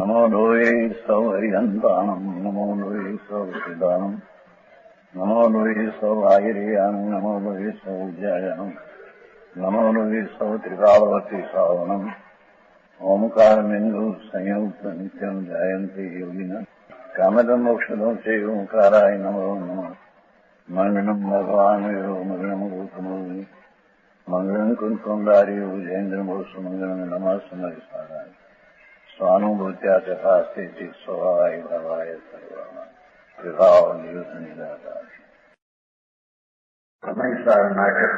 नमो लोये सौहरिहन्ताणम् नमो लोये सौसिदानम् नमो लोये सौभागिर्यानम् नमो लोये सौज्यायनम् नमो लोये सौत्रिकालवती सावनम् ओंकारमेन्दु संयुक्त नित्यम् जायन्ते योगिनः कामदम् मोक्षदम् च ओंकाराय नमो नमः मङ्गलम् भगवान् यो मङ्गलम् गौतमोनि मङ्गलम् कुन्कुण्डारि विजेन्द्रमोसु मङ्गलम् नमः समरिसाराय स्वानुभूत्या तथा स्थिति स्वभावाय भवाय सर्वाणा विभाव निदाता हमेशा नाटक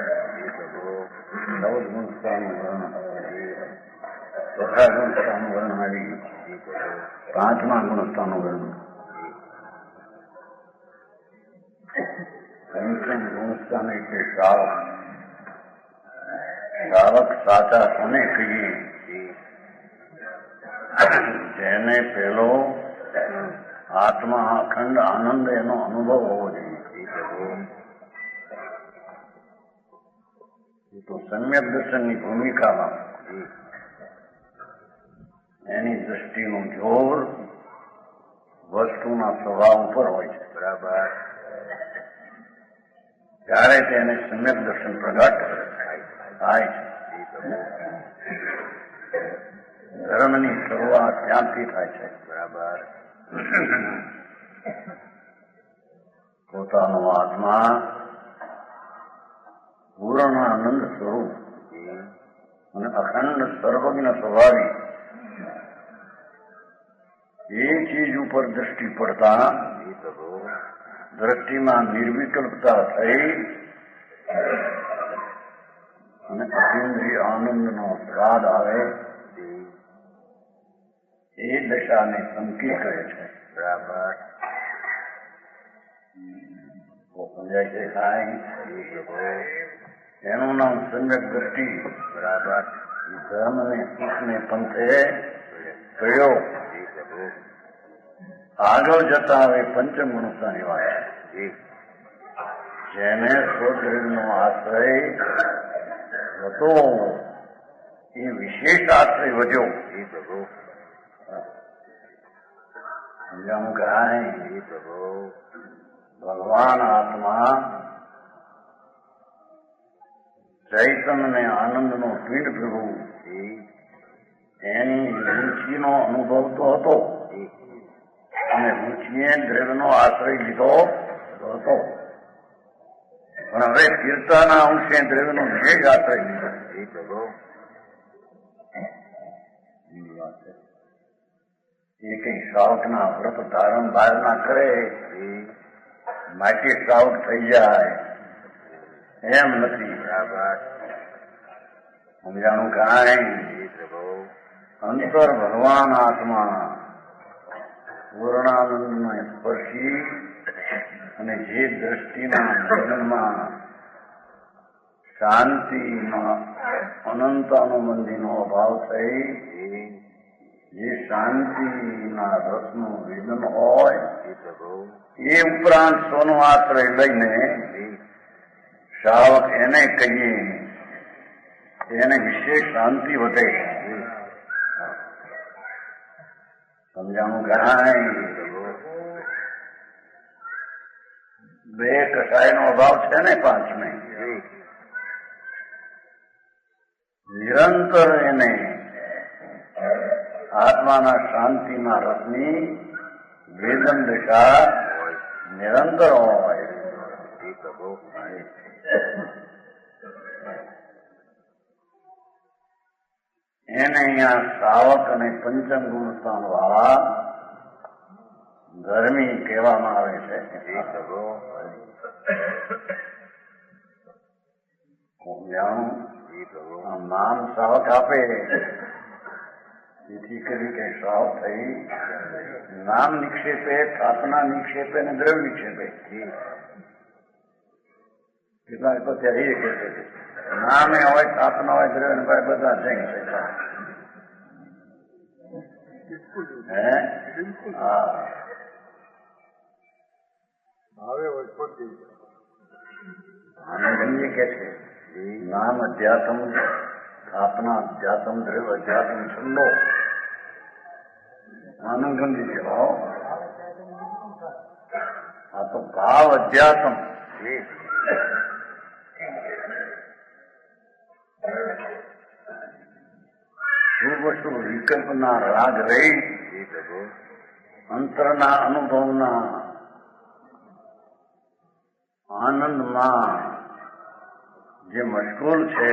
नवद गुणस्थान तथा गुणस्थान वर्णाली पांचमा गुणस्थान वर्ण पंचम गुणस्थान એટલે શ્રાવક સાચા કોને કહીએ જેને પેલો આત્મા અખંડ આનંદ એનો અનુભવ હોવો જોઈએ તો સમ્યક દર્શનની ભૂમિકામાં એની દ્રષ્ટિનું જોર વસ્તુના સ્વભાવ ઉપર હોય છે બરાબર ત્યારે તેને સમ્યક દર્શન પ્રગટ થાય છે ધર્મની શરૂઆત ત્યાંથી થાય છે બરાબર પોતાનો આત્મા પૂર્ણ આનંદ સ્વરૂપ અને અખંડ સર્વજ્ઞ સ્વભાવી એ ચીજ ઉપર દ્રષ્ટિ પડતા દ્રષ્ટિમાં નિર્વિકલ્પતા થઈ અને અતિન્દ્રિય આનંદનો સ્વાદ આવે એ દશાને સંકી કહે છે બરાબર સમજાય છે સાહેબ એનું નામ સમ્યક દ્રષ્ટિ બરાબર ધર્મને સુખને પંથે કયો આગળ જતા હવે પંચમ ગુણસ્થાની વાત છે જેને સ્વશરીરનો આશ્રય હતો એ વિશેષ આશ્રય વધ્યો એ પ્રભુ સમજાણું કરાય એ પ્રભુ ભગવાન આત્મા ચૈતન્ય આનંદનો પીંડ પ્રભુ એની રુચિનો અનુભવ તો હતો અને રુચિએ દ્રવ્યનો આશ્રય લીધો હતો પણ હવે તીર્થના અંશે દ્રવ્યનો વિશેષ આશ્રય લીધો એ પ્રભુ એ કઈ શ્રાવકના વ્રત ધારણ બહાર ના કરે માટે શ્રાવક થઈ જાય એમ નથી સમજાણું કાંઈ અંતર ભગવાન આત્મા પૂર્ણાનંદને સ્પર્શી અને જે દ્રષ્ટિના જીવનમાં શાંતિમાં અનંત અનુબંધીનો અભાવ થઈ જે શાંતિના રસનું વિધન હોય એ ઉપરાંત સોનો આશ્રય લઈને શ્રાવક એને કહીએ એને વિશેષ શાંતિ વધે સમજાણું કરાય બે કસાયનો અભાવ છે ને પાંચમે નિરંતર એને આત્માના શાંતિના રસની વેદન દશા નિરંતર હોય એને અહીંયા શ્રાવક અને પંચમ ગુણસ્થાન વાળા ગરમી કહેવામાં આવે છે નામ શ્રાવક આપે જેથી કરી કે શ્રાવ થઈ નામ નિક્ષેપે સ્થાપના નિક્ષેપે અને દ્રવ્ય નિક્ષેપે કેટલાક તો ત્યારે એ કહે છે નામે હોય સ્થાપના હોય દ્રવ્ય ને ભાઈ બધા જૈન છે આનંદજી કે છે નામ અધ્યાત્મ સ્થાપના અધ્યાત્મ દ્રવ્ય અધ્યાત્મ છંદો આનંદ સમજી છે. આ તો ભાવ અધ્યાસમ. શુભ વિકલ્પના રાગ રહી અંતરના અનુભવના આનંદમાં જે મશગુલ છે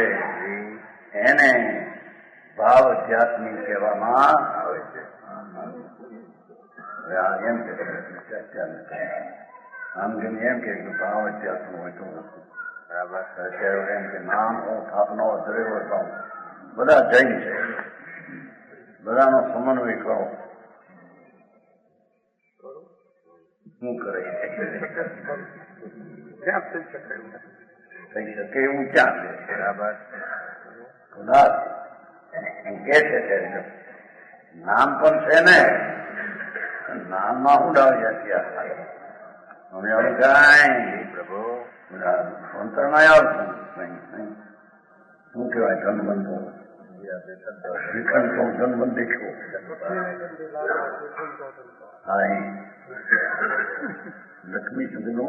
એને ભાવ અધ્યાત્મી કહેવામાં આવે છે. એમ કે આમ જેમ એમ કે ભાવ અધ્યાત્મ હોય તો બરાબર એમ કે નામ હું થાપનો દ્રવ્ય થાઉં બધા જૈન છે. બધાનો સમન્વય કરો. શું કરે થઈ શકે એવું ક્યાં છે? બરાબર કદાચ એમ કે છે નામ પણ છે ને નામમાં ઉડાવ્યા ત્યાં અમે હવે કઈ પ્રભુ અંતરમાં આવશું નહીં. શું કહેવાય ધનબંધો વિખંડો ધનબંધ દેખ્યો. હા લક્ષ્મી સુધીનો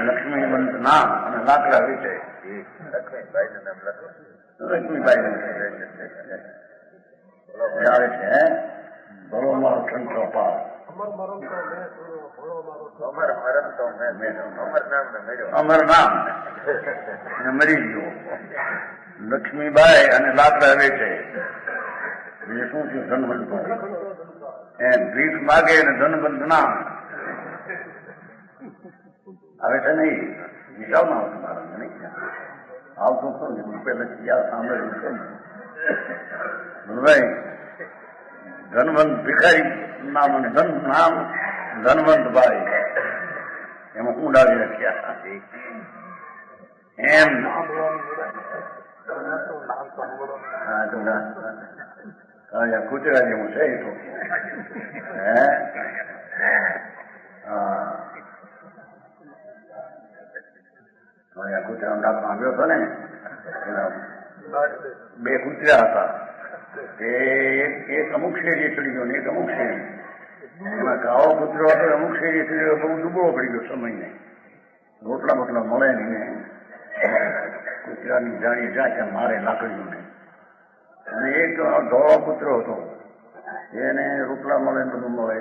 લક્ષ્મીવંત નામ અને લાકડા વિશે લક્ષ્મીબાઈ આવે છે. ભલો મારો ઠંડો પાર અમર નામ મરી ગયો. લક્ષ્મીબાઈ અને લાકડા વેચે બીજું શું થયું? ધનવંત એમ ભીખ માગે અને ધનવંત નામ આવે છે નહીં. વિચારમાં આવતું મારા નહીં આવતું ખરું પેલા યાદ સાંભળ્યું છે ભાઈ. ધનવંત ભિખારી નામ અને ધન નામ ધનવંત ભાઈ એમાં હું ડાળી રાખ્યા એમ. કૂતરા જેવું છે એ તો કૂતરા ડાક આવ્યો હતો ને બે કૂતરા હતા. એક અમુક શેરીએ ચડી ગયો ને એક અમુક શેરી. એમાં કાળો કૂતરો હતો અમુક શેરીએ ચડી ગયો. બહુ દુબળો પડી ગયો સમયને રોટલા બોટલા મળે નહીં. કૂતરાની જાણી જાય મારે લાકડીઓને. અને એક ધોળો કૂતરો હતો એને રોટલા મળે બધું મળે.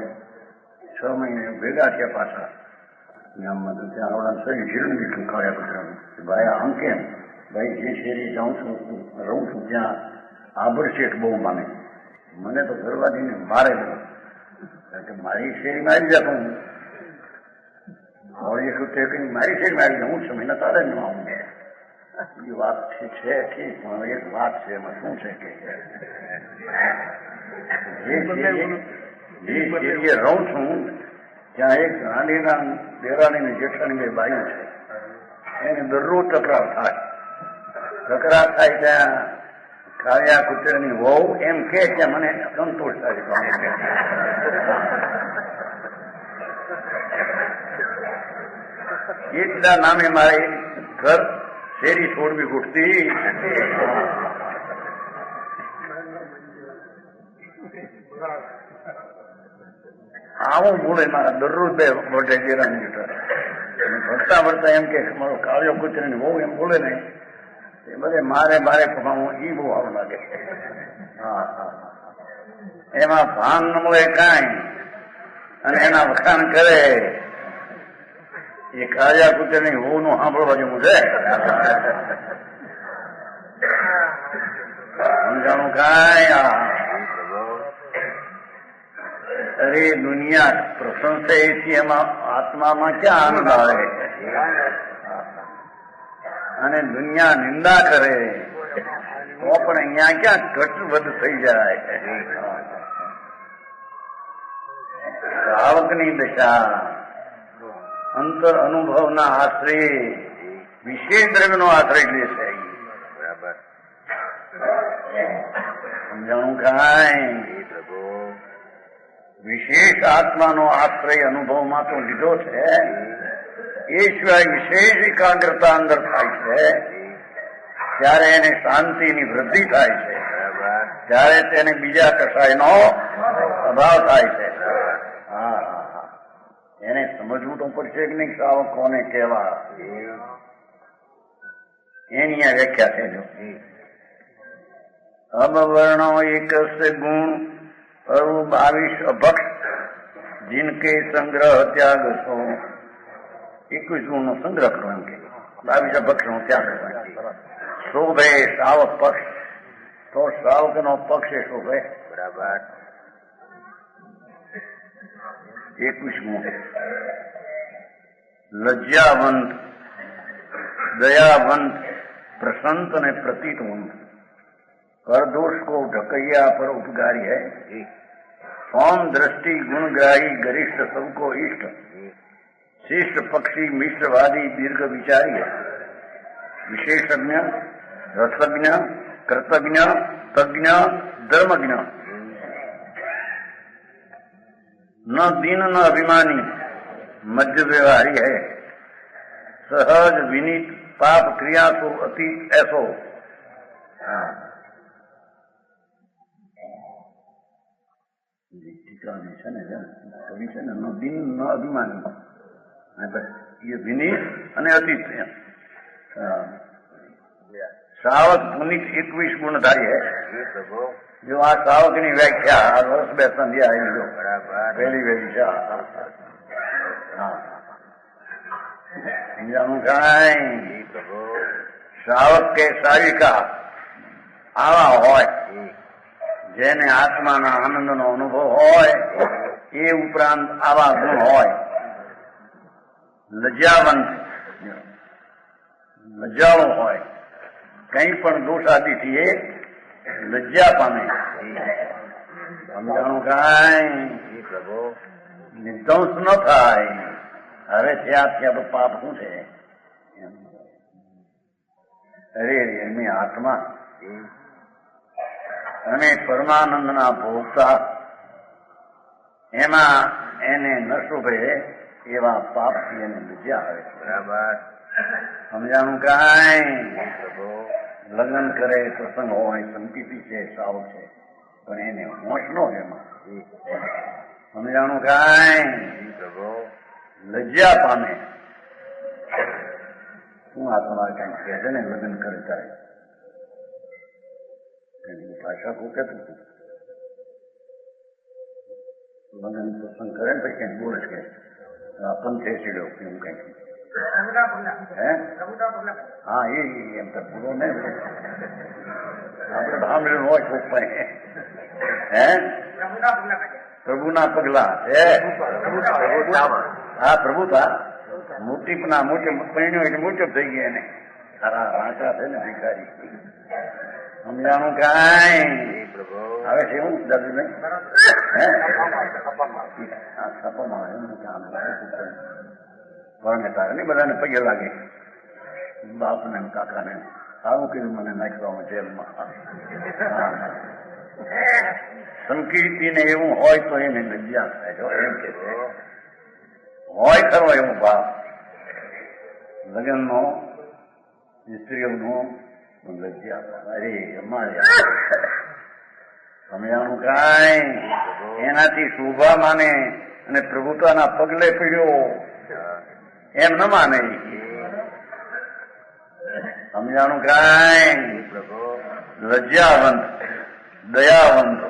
6 મહિને ભેગા થયા પાછા. ગામમાં તો ત્યાં આવડા શરીર જીરણ દીઠું કાળ્યા કૂતરાનું. ભાઈ આમ કેમ? ભાઈ જે શેરી જાઉં છું રહું છું ત્યાં આભર શેઠ બહુ માને. મને તો ઘરવાળીને મારે કારણ કે મારી શેરીમાં આવી જતો હું હવે મારી શેરીમાં આવી જાય. હું 6 મહિના તારે જ આવું. એ વાત છે ઠીક પણ એક વાત છે એમાં શું છે કે જે શેરીએ રહું છું ત્યાં એક રાણીના દેરાણી ને જેઠાણી બે બાયું છે. એને દરરોજ તકરાર થાય. તકરાર થાય ત્યાં કાળિયા કૂતરાની વહુ એમ કે મને સંતોષ થાય. એટલા નામે મારે ઘર શેરી છોડવી ઘૂટતી. આવું બોલે મારા દરરોજ બે મોટે દેરાની ભરતા ભરતા એમ કે મારો કાળિયો કૂતરાની વહુ એમ બોલે ને એ બધે મારે ખવાવું એ બહુ સારું લાગે. એમાં ભાન ન મળે કાંઈ અને એના વખાણ કરે. એ કાળિયા કૂતરાની વહુ નું સાંભળવા જેવું છે. સમજાણું કાંઈ અરે દુનિયા પ્રશંસા એથી એમાં આત્મામાં ક્યાં આનંદ આવે? અને દુનિયા નિંદા કરે તો પણ અહીંયા ક્યાં ઘટવધ થઈ જાય. શ્રાવકની દશા અંતર અનુભવના આશ્રય વિશેષ દ્રવ્યનો આશ્રય લે છે. સમજાણું કાંઈ? વિશેષ આત્માનો આશ્રય અનુભવમાં તો લીધો છે. એ સિવાય વિશેષ એકાગ્રતા અંદર થાય છે. ત્યારે એને શાંતિની વૃદ્ધિ થાય છે, ત્યારે તેને બીજા કશાયનો અભાવ થાય છે. હા હા હા, એને સમજવું તો પડશે કે નહીં શ્રાવક કોને કહેવા, એની આ વ્યાખ્યા છે. જો અબવર્ણો એકસ્ય ગુણ અરુ 22 અભક્ષ जिनके संग्रह त्याग सो 21 गुण નો સંગ્રહ કરવાનો કે 22 અભક્ષ નો ત્યાગ કરવાનો. શોભે શ્રાવક પક્ષ, તો શ્રાવક નો પક્ષ એ શોભે. બરાબર. 21 ગુણ. લજ્જાવંત, दयावंत, प्रसंत ने प्रतीतवंत, कर दोष को ढकैया पर उपकारी है, सौम दृष्टि गुणग्राही गरिष्ठ सबको इष्ट, शिष्ट पक्षी मिश्रवादी दीर्घ विचारी है, विशेषज्ञ रसज्ञ कृतज्ञ तज्ञ धर्मज्ञ, न दीन न अभिमानी मध्य व्यवहारी है, सहज विनीत पाप क्रिया तो अतीत ऐसो. છે ને કવિ છે ને, ન દિન ન અભિમાની, એ વિનીત અને અતીત. શ્રાવક પુનિત 21 ગુણધારી હે. જો આ શ્રાવક ની વ્યાખ્યા આ વર્ષ 2 સંધ્યા આવી જો પહેલી વહેલી છે. સમજાણું કાંઈ? શ્રાવક કે શ્રાવિકા આવા હોય જેને આત્માના આનંદનો અનુભવ હોય, એ ઉપરાંત આવા ગુણ હોય. લજ્જાવંત, લજ્જાળો હોય, કંઈ પણ દોષ આદિથી એ લજ્જા પામે. સમજાણું કાંઈ? નિર્ધંસ ન થાય. હવે ત્યાં પાપ શું છે? અરે એમની આત્મા અને પરમાનંદના ભોગતા, એમાં એને ન શોભે એવા પાપથી એને લજ્જા આવે. બરાબર. સમજાણું કાંઈ? લગ્ન કરે, પ્રસંગ હોય, સંપીતિ છે, સાવ છે, પણ એને હોશ નો એમાં. સમજાણું કાંઈ? લજ્જા પામે. શું આ તમારે કઈ કહે છે ને લગ્ન કરે ત્યારે ભાષા કો કહેતું લગ્ન પ્રસંગ કરે ને પછી કઈ બોલે છે પંથે ચીડ્યો એવું કઈ. હે હા, એ એમ તો પૂરો ને આપડે સાંભળ્યું હોય કોક પાસે. હે પ્રભુના પગલા છે. હા, પ્રભુતા મોટીપના મોટે પરિણ્યો એટલે મોટો થઈ ગયા એને. સારા વાંચા છે ને ભિખારી. સમજાણું કાંઈ? હવે છે એવું દાદુ ને પરણે તારે ને બધાને પગે લાગે, બાપ ને કાકા ને. સારું કીધું મને નાખવામાં જેલમાં. સંકીર્તિ ને એવું હોય તો એને લજ્જા થાય. એમ કે હોય ખરો એવું ભાવ લગ્નનો સ્ત્રીઓનો લજ્જા. અરે અમારે સમજાણું કાંઈ? એનાથી શોભા માને અને પ્રભુતાના પગલે પીડ્યો એમ ન માને. સમજાણું કાંઈ? લજ્જાવંત, દયાવંત,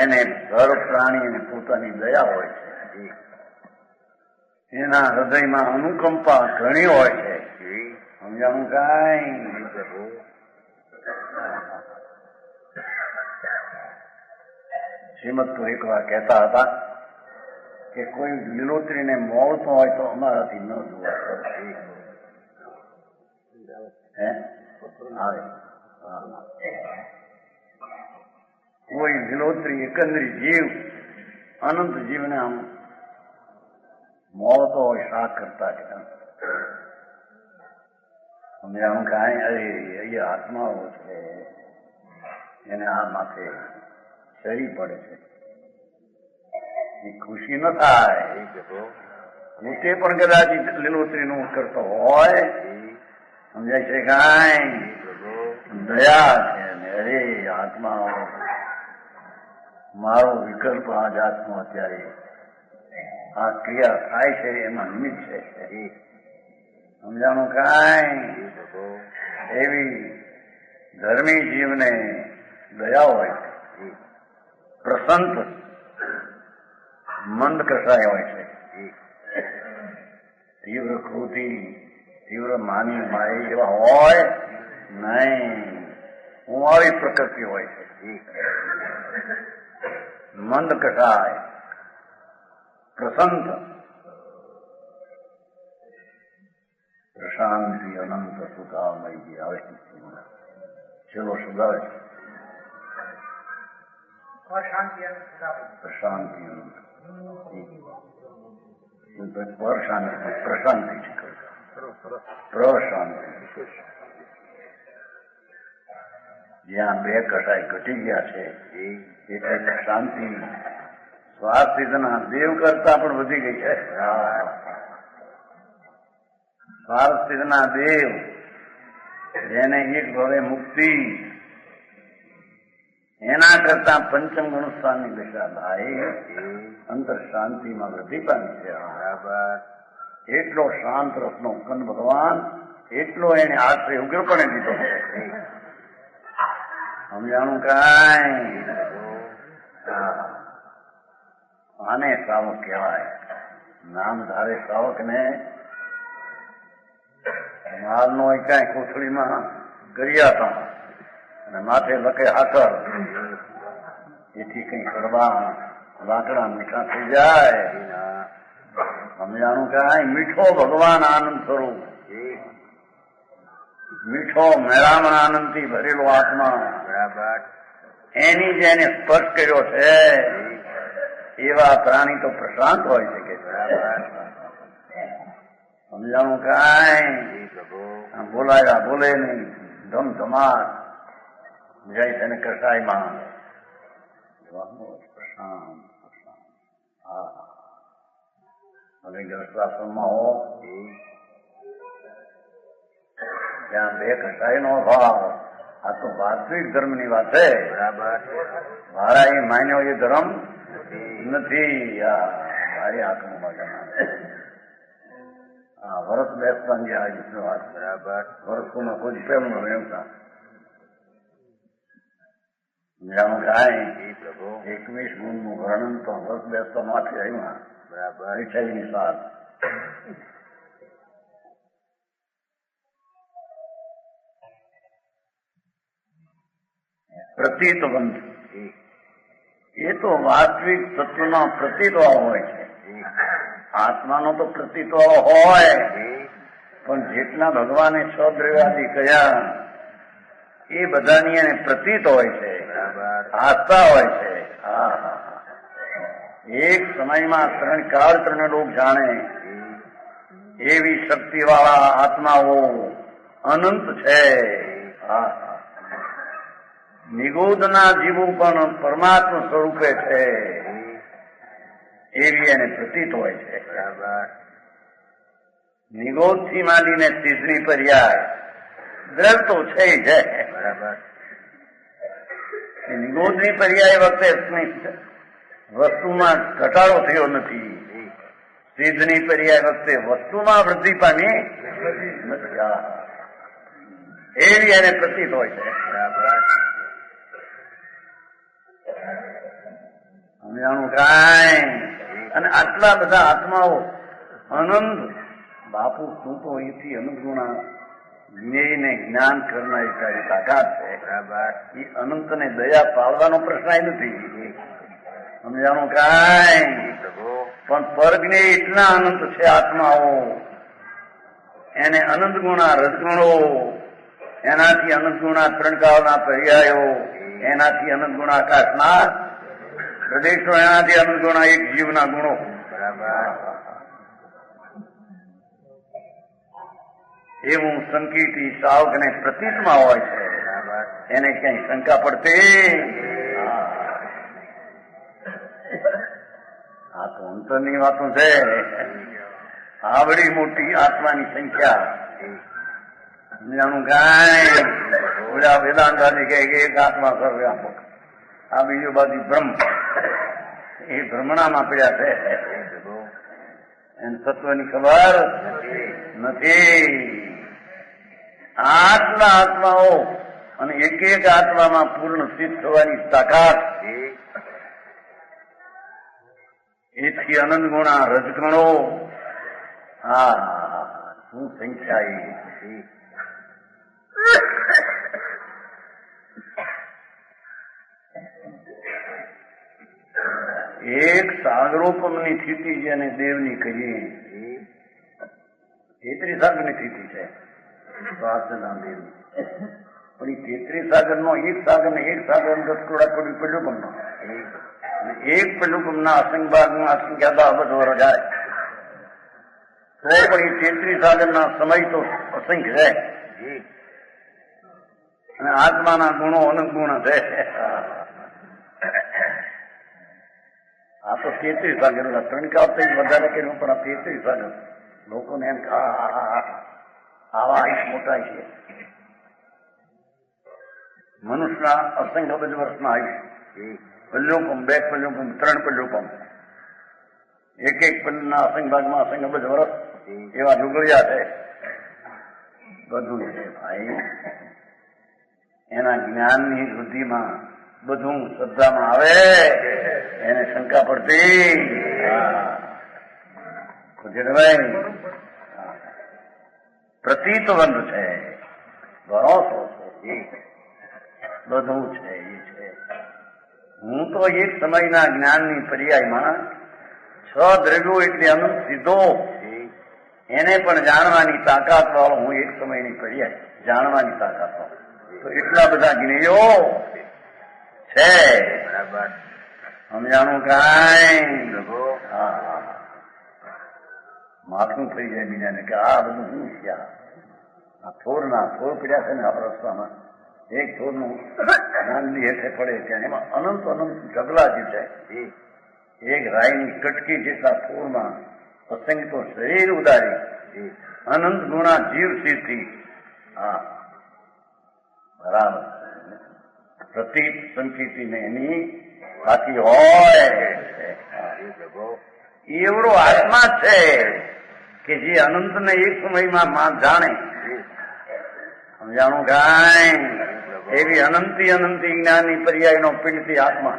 એને ઘર પ્રાણી અને પોતાની દયા હોય છે. એના હૃદયમાં અનુકંપા ઘણી હોય છે. સમજાણું કાંઈ? શ્રીમદ તો એક વાર કહેતા હતા કે કોઈ લીલોતરીને મોળતો હોય તો અમારાથી ન જોવા. હે આવે કોઈ લીલોતરી એકંદરી જીવ, અનંત જીવને આમ મોળતો હોય શાક કરતા કે સમજાણું કાંઈ? અરે અહીંયા આત્માઓ છે, એને આ માથે શરી પડે છે, એ ખુશી ન થાય. પોતે પણ કદાચ લીલોતરીનું કરતો હોય. સમજાય છે કાંઈ? દયા છે ને અરે આત્મા મારો વિકલ્પ આ જાતનો અત્યારે આ ક્રિયા થાય છે એમાં નિમિત્ત છે સમજાણું કાંઈ એવી ધર્મી જીવને દયા હોય છે પ્રસંત મંદ કસાય હોય છે તીવ્ર ક્રોધી તીવ્ર માની માય એવા હોય નહીં ઉમાળી પ્રકૃતિ હોય છે મંદ કસાય પ્રસંત પ્રશાંતિ અનંત સુખામય આવે છેલ્લો સુધારે પ્રશાંતિ અનંત પ્રશાંતિ પ્રશાંતિ જ્યાં બે કસાય ઘટી ગયા છે એટલે શાંતિ સ્વાર્થિતના દેવ કરતા પણ વધી ગઈ છે સ્વાર્થિતના દેવ જેને એક ભવે મુક્તિ એના કરતા પંચમ ગુણ સ્થાનની દશા થાય અંતર શાંતિમાં વૃદ્ધિ પામી છે એટલો શાંત રસનો કંદ ભગવાન એટલો એને આશ્રય ઉગ્રપણે દીધો છે સમજાણું કાંઈ આને શ્રાવક કહેવાય નામ ધારે શ્રાવક ને માલનો કાંઈ કોથળીમાં ગરિયાતા અને માથે લખે હાકર એથી કઈ કરવા લાકડા મીઠા થઈ જાય સમજાણું કાંઈ મીઠો ભગવાન આનંદ સ્વરૂપ મીઠો મેળામણ આનંદથી ભરેલો આત્મા એની જેને સ્પર્શ કર્યો છે એવા પ્રાણી તો પ્રશાંત હોય છે કે સમજાણું કાંઈ બોલાયા બોલે નહીં ધમધમાટ જાય છે ને કસાયમાં પ્રશાંત હા હવે ગ્રસ્તાશ્રમમાં હો જ્યાં બે કસાયનો અભાવ આ તો વાસ્તવિક ધર્મની વાત છે મારા એ માન્યો એ ધર્મ નથી મારી આંખમાં હા વર્ષ બેસવાની આ રીતની વાત વર્ષોમાં કોઈ પ્રેમનો રહેતા જાણું કાંઈ 21 ગુણનું વર્ણન તો વર્ષ બેસતા માથે આવ્યા મીઠાઈની સાથ પ્રતીતબંધ એ તો વાસ્તવિક તત્વનો પ્રતીતવાળો હોય છે આત્માનો તો પ્રતીતવાળો હોય પણ જેટલા ભગવાને છ દ્રવ્યાદિ કયા એ બધાની એને પ્રતીત હોય છે આસ્થા હોય છે એક સમયમાં ત્રણ કાળ ત્રણ લોક જાણે એવી શક્તિવાળા આત્માઓ અનંત છે નિગોદના જીવો પણ પરમાત્મા સ્વરૂપે છે એવી એને પ્રતીત હોય છે નિગોદ થી માંડીને ત્રીજી પર્યાય દ્રવ તો છે જ નિગોદની પર્યાય વખતે વસ્તુમાં ઘટાડો થયો નથી સિદ્ધની પર્યાય વખતે વસ્તુમાં વૃદ્ધિ પામી નથી એવી એને પ્રતીત હોય છે સમજાણું કાંઈ અને આટલા બધા આત્માઓ અનંત બાપુ તું તો અહીંથી અનંત ગુણા જ્ઞેયને જ્ઞાન કરનારી તારી તાકાત છે એ અનંતને દયા પાળવાનો પ્રશ્ન નથી સમજાણું કાંઈ પણ પરજ્ઞે એટલા અનંત છે આત્માઓ એને અનંત ગુણા રસગુણો એનાથી અનંત ગુણા ત્રણ કાળના પર્યાયો એનાથી અનંત ગુણા આકાશના પ્રદેશો એનાથી અનંત ગુણા એક જીવના ગુણો એવું સંકિતી સાવકને પ્રતીતમાં હોય છે એને ક્યાંય શંકા પડતી આ તો અંતરની વાતો છે આવડી મોટી આત્માની સંખ્યા જાણું કાંઈ બધા વેદાંતાજી કહે કે એક આત્મા સર્વવ્યાપક, આ બીજું બાજુ બ્રહ્મ, એ ભ્રમણામાં પડ્યા છે, એને તત્વની ખબર નથી. આટલા આત્માઓ અને એક એક આત્મામાં પૂર્ણ સ્થિત થવાની તાકાત, એથી અનંત ગુણા રજગણો, હા શું સંખ્યા એક સાગરોપમની સ્થિતિ જેને દેવની કહીએ, તેત્રી સાગરની સ્થિતિ છે સ્વાસ્થ્યના દેવની. પણ એ તેત્રી સાગરનો એક સાગર ને એક સાગર પડ્યું પલ્લુકમનો, એક પલ્લુકમના અસંખ્ય ભાગમાં અસંખ્ય અબજ વર્ષ જાય તો પણ એ તેત્રી સાગરના સમય તો અસંખ્ય છે. અને આત્માના ગુણો અનંત ગુણ છે. આ તો 33 સાગર, 3 કાપતા વધારે કર્યું, પણ આ 33 સાગર લોકોને એમ આવા આયુષ મોટા છે. મનુષ્યના અસંખ્ય અબજ વર્ષના આયુષ, પલ્લુકમ, 2 પલ્લુકમ, 3 પલ્લુકમ, એક એક પલ્લુના અસંખ્ય ભાગમાં અસંખ્ય અબજ વર્ષ એવા લુગડિયા છે. બધું છે ભાઈ, એના જ્ઞાનની વૃદ્ધિમાં બધું શ્રદ્ધામાં આવે, એને શંકા પડતી પ્રતીતવંત છે, ભરોસો છે, બધું છે. એ છે હું તો એક સમયના જ્ઞાનની પર્યાયમાં 6 દ્રવ્યો એટલે અનંત સીધો એને પણ જાણવાની તાકાત વાળો હું એક સમયની પર્યાય જાણવાની તાકાત વાળો. તો એટલા બધા જ્ઞેયો છે. બરાબર સમજાણું કાંઈ? માથું થઈ જાય બીજાને કે આ બધું શું છે, આ થોર પડ્યા છે ને આ રસ્તામાં, એક થોરનું નાનની હેઠે પડે ત્યાં એમાં અનંત ઢગલા જે છે, એક રાયની કટકી જેટલા થોરમાં અસંખ્ય તો શરીર ઉદારી અનંત ગુણા જીવ સિદ્ધિ. હા બરાબર, પ્રતીત સંકેતીને એની બાકી હોય એવડો આત્મા છે કે જે અનંતને એક સમયમાં જાણે. સમજાણું કાંઈ? એવી અનંતી જ્ઞાનની પર્યાયનો પિંડથી આત્મા,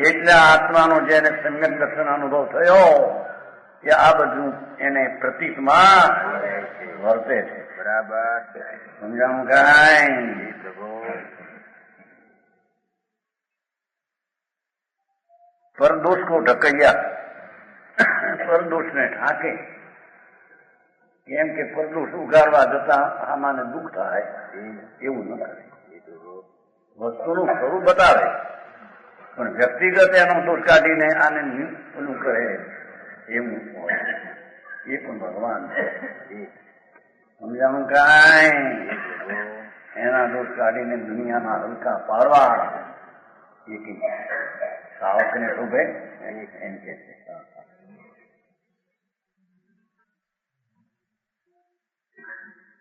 એટલે આત્માનો જેને સમ્યક દર્શન અનુભવ થયો એ આ બધું એને પ્રતીતમાં વર્તે છે. બરાબર સમજાણું કાંઈ? પરદોષ કો ઢકૈયા, પરદોષને ઢાંકે. કેમ કે પરદોષ ઉગાડવા જતા આમાંને દુઃખ થાય એવું ન કરે. વસ્તુનું સ્વરૂપ બતાવે પણ વ્યક્તિગત એનો દોષ કાઢીને આને ઓલું કરે એવું હોય, એ પણ ભગવાન છે. સમજાણું કાંઈ? એના દોષ કાઢીને દુનિયાના હલકા પાડવા એ કઈ સાવકને શોભે એમ કે છે.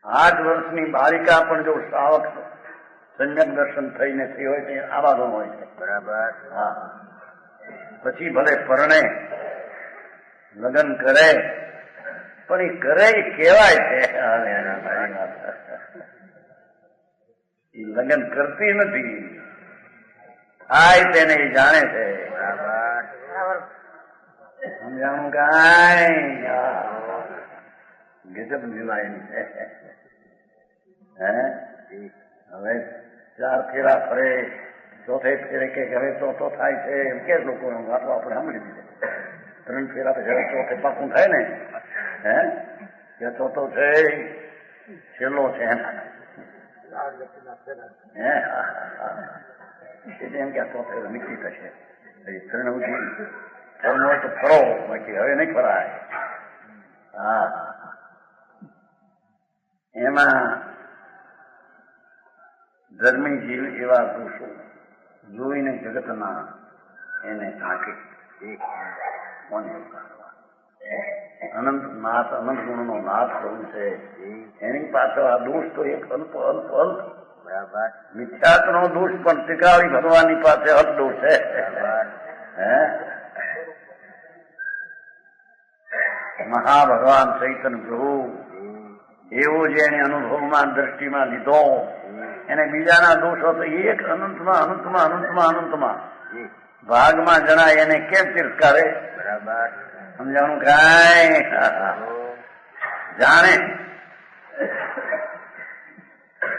8 વર્ષની બાલિકા પણ જો શ્રાવક સમ્યક દર્શન થઈને થઈ હોય તો આવા ગુણ હોય છે. બરાબર. હા, પછી ભલે પરણે લગ્ન કરે પણ એ કરે એ કહેવાય છે, એ લગ્ન કરતી નથી, થાય તેને એ જાણે છે. બરાબર સમજાણું કાંઈ? ગજબ જીવાયની છે. હવે 4 ફેરા ફરે, ચોથે ફેરે કે હવે ચોથો થાય છે એમ કે લોકો વાતો આપણે સાંભળી દીધે. 3 ફેરા તો જયારે ચોથે પાકું થાય ને, કે ચોથો છે છેલ્લો છે એમ કે ચોથે નક્કી થશે. 3 સુધી ફરવું હોય તો ફરો, બાકી હવે નહીં ફરાય. હા, એમાં ધર્મી જીવ એવા દોષો જોઈને જગતના એને ઢાંકે. અનંત નાથ, અનંત ગુણનો નાથ થવું છે, એની પાછળ આ દોષ તો એક અલ્પ મિથ્યાત્વનો દોષ પણ ટીકાવી ભગવાનની પાસે હકદો છે. મહાભગવાન ચૈતન્ય પ્રભુ એવો જેને અનુભવમાં દ્રષ્ટિમાં લીધો એને બીજાના દોષો તો એક અનંતમાં અનંતમાં અનંતમાં અનંતમાં ભાગમાં જણાય એને કેમ તિરસ્કારે? સમજાણું કાંઈ જાણે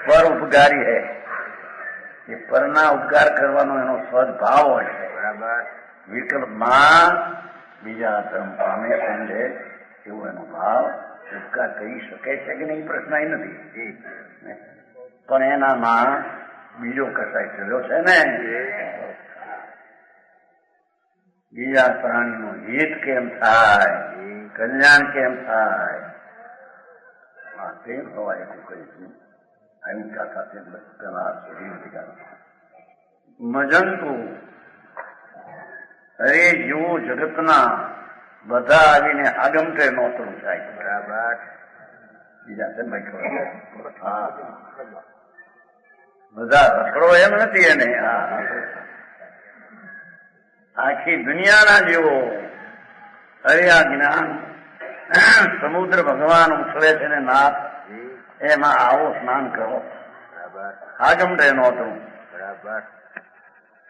પર ઉપકારી હૈ એ પરના ઉપકાર કરવાનો એનો સદભાવ હોય છે. વિકલ્પમાં બીજા ધર્મ પામે સમજે એવો એનો ભાવ ઉપકાર કરી શકે છે કે નહીં પ્રશ્ન નથી. પણ એનામાં બીજો કસાય ચલ્યો છે ને બીજા પ્રાણીનું હિત કેમ થાય, કલ્યાણ કેમ થાય તે હવાય કહીશું. અહિંસા સાથે પેલા મજંતુ અરે જેવો જગતના બધા આવીને આગમટે નોતરું થાય. બીજા છે બધા રખડો એમ નથી એને. આખી દુનિયાના જેવો અરે આ જ્ઞાન સમુદ્ર ભગવાન ઉછળે છે ને નાથ એમાં આવો સ્નાન કરો. આગમટે નોતરું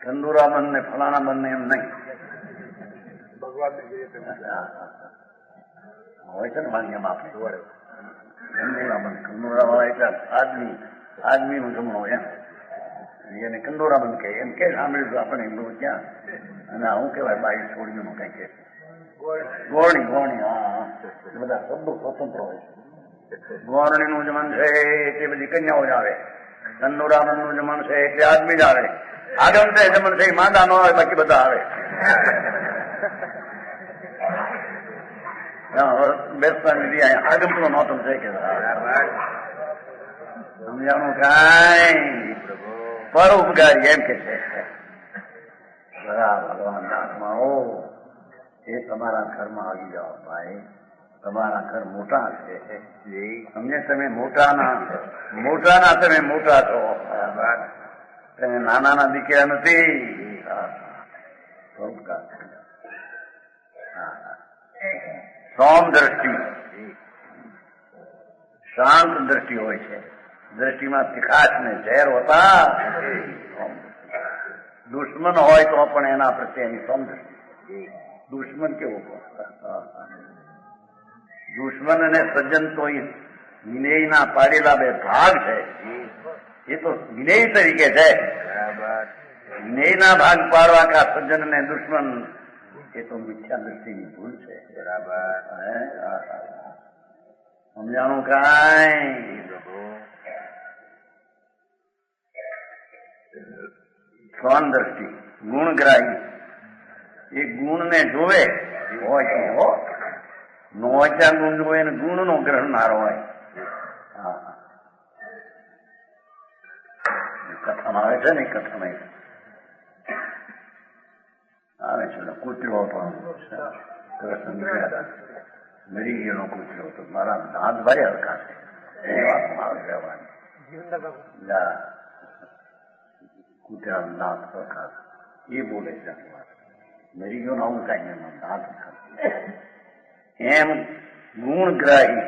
કંદુરા બંધ ને ફલાણા બંધ એમ નહીં હોય છે ને માન્યમાં આપણે કંદોરા બંધ કંદોરા વાળા એટલે આદમી નું જમણો એમ એને કંદોરા બંધ કહે એમ કે સાંભળ્યું આપણે એમનું ક્યાં અને હું કેવાય બાઈ છોડીનું કઈ કે ગોળણી ગોળણી હા બધા શબ્દો સ્વતંત્ર હોય છે. ગોળણી નું જમણ છે એટલે બધી કન્યાઓ જ આવે, કંદોરા બંધ નું જમણ છે એટલે આદમી જ આવે, આગમ છે જમણ છે માંદા ન આવે બાકી બધા આવે. બેસતા નથી આગમતો નહોતું છે કે સમજાણું કાંઈ પર ઉપકારી એમ કે છે. ભગવાન આત્માઓ એ તમારા ઘરમાં આવી જાઓ ભાઈ, તમારા ઘર મોટા છે સમજે, તમે મોટાના તમે મોટા છો, તમે નાના દીકરા નથી. સોમ દ્રષ્ટિ શાંત દ્રષ્ટિ હોય છે, દ્રષ્ટિમાં તિખાશ ને ઝેર હોતા. દુશ્મન હોય તો પણ એના પ્રત્યેની સોમ દ્રષ્ટિ. દુશ્મન કેવો દુશ્મન અને સજ્જન તો વિનયના પાડેલા બે ભાગ છે. એ તો વિનય તરીકે છે. વિનયના ભાગ પાડવા કા સજ્જન ને દુશ્મન એ તો મિથ્યા દ્રષ્ટિની ભૂલ છે. સમજાણું કાંઈ? સ્વાન દ્રષ્ટિ ગુણગ્રાહી એ ગુણને જોવે હોય તો નો ત્યાં ગુણ જોવે ને ગુણ નો ગ્રહણનારો હોય. કથામાં આવે છે ને કથામાં આવે છે કૂતરો કૃષ્ણ મરી ગયેલો કૂતરો તો મારા દાંત ભાઈ હલકા છે એ વાતમાં આવે રહેવાની. કૂતરાના દાંત હલકા એ બોલે છે મરી ગયો ને આવું કઈ દાંત એમ ગુણગ્રાહી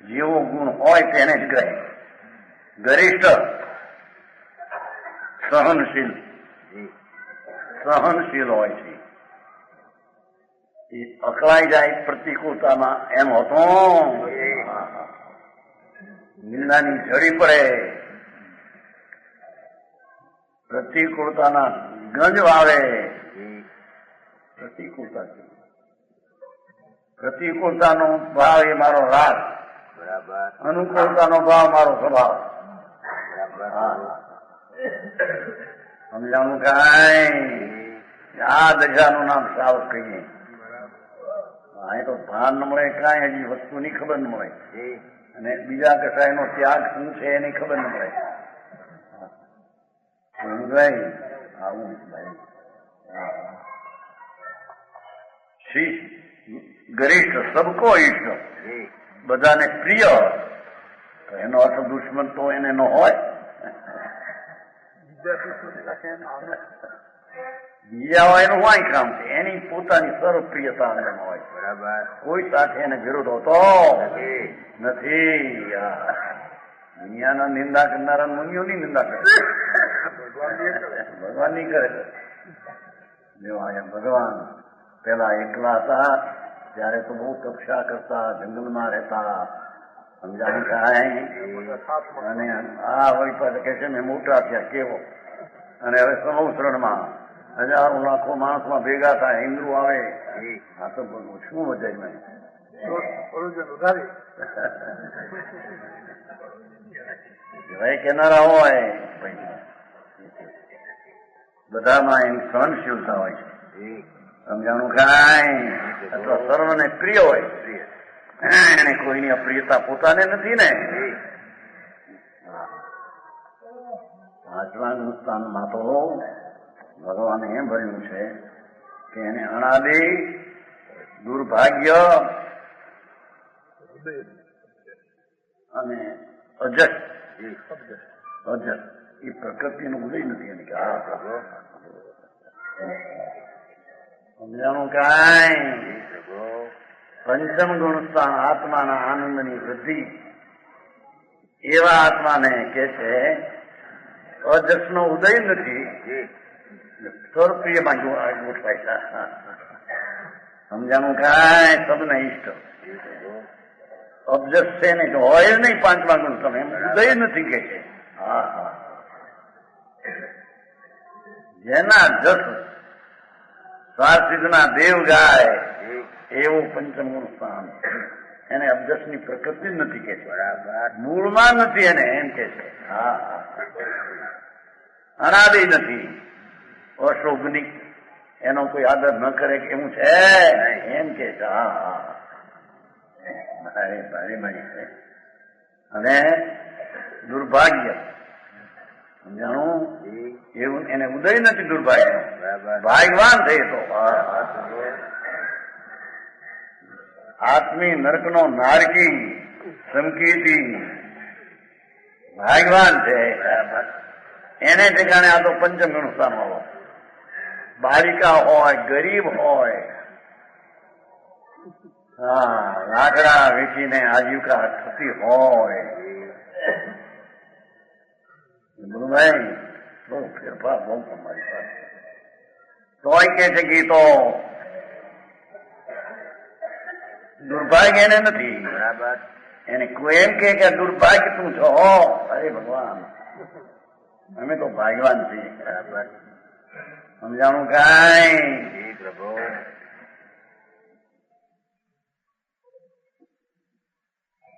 જેવો ગુણ હોય તેને જ ગ્રાહી. ગરિષ્ઠ સહનશીલ હોય છે. એ અકળાઈ જાય પ્રતિકૂળતામાં એમ હોતો નિંદાની જડી પડે, પ્રતિકૂળતાના ગંજ વાવે. પ્રતિકૂળતાનો ભાવ એ મારો રાગ, અનુકૂળતાનો ભાવ મારો સ્વભાવ. સમજાણું કાંઈ? આ દશાનું નામ સાવક કહીએ. અહીં તો ભાન ન મળે કાંઈ, હજી વસ્તુની ખબર ન મળે અને બીજા કસાયનો ત્યાગ શું છે એની ખબર ન મળે. ભાઈ આવું ભાઈ શ્રી ગરિષ્ઠ સબકો ઈષ્ટ બધાને પ્રિય, તો એનો અર્થ દુશ્મન તો એને ન હોય. બીજા હોય એનું વાંય કામ છે, એની પોતાની સર્વપ્રિયતા અંદરમાં હોય. બરાબર. કોઈ સાથે એને વિરોધ હોતો નથી. દુનિયાના નિંદા કરનારા મુનિઓની નિંદા કરે, ભગવાન ની કરે. ભગવાન પેલા એકલા હતા ત્યારે તો બહુ તપસ્યા કરતા, જંગલમાં રહેતા, સમજાણ થાય. અને આ વળી પાસે કે છે મેં મોટા થયા કેવો, અને હવે સંવત્સરમાં હજારો લાખો માણસમાં ભેગા થાય, ઇન્દ્રો આવે. આ તો બધું શું મજા ભાઈ કેનારા હોય, બધામાં એની સહનશીલતા હોય છે. સમજાણું કાંઈ અથવા સર્વને પ્રિય હોય, એને કોઈની અપ્રિયતા પોતાને નથી ને. પાંચમા હિન્દુસ્તાનમાં તો ભગવાને એમ ભર્યું છે કે એને અનાદિ દુર્ભાગ્ય અને અજસ એ પ્રકૃતિનો ઉદય નથી. એને સમજાણું કાંઈ પંચમ ગુણસ્થાન આત્માના આનંદની વૃદ્ધિ એવા આત્માને કે છે અજસનો ઉદય નથી, સ્વરૂપીયમાં ગોઠવાય. સમજાણું કાંઈ સબને ઈષ્ટ અબજસ છે ને હોય જ નહીં પાંચમા ગુણસ્થાન, એમ ઉદય નથી કે છે. જેના જસ સારસિદ્ધના દેવ ગાય એવું પંચમ ગુણસ્થાન, એને અબજસની પ્રકૃતિ જ નથી કે છે. બરાબર. મૂળમાં નથી એને એમ કે છે. અનાદિ નથી, અશોભની, એનો કોઈ આદર ન કરે કે એવું છે એમ કે છે. અને દુર્ભાગ્ય, સમજાણું, એવું એને ઉદય નથી દુર્ભાગ્ય, ભાગ્યવાન થઈ તો. આત્મી નરકનો નારકી સંકેતી ભાગ્યવાન છે, એને ઠેકાણે આ તો પંચમ ગુણસ્થાન હોય. બાલિકા હોય, ગરીબ હોય, લાકડા વેચીને આજીવિકા થતી હોય, ભાઈ બહુ ફેરફાર બહુ તમારી પાસે. તોય કે છે કે તો દુર્ભાગ્ય એને નથી. બરાબર. એને કોઈ એમ કે દુર્ભાગ્ય તું છો. અરે ભગવાન, અમે તો ભાગ્યવાન છીએ. બરાબર. સમજાણું કાંઈ પ્રભુ.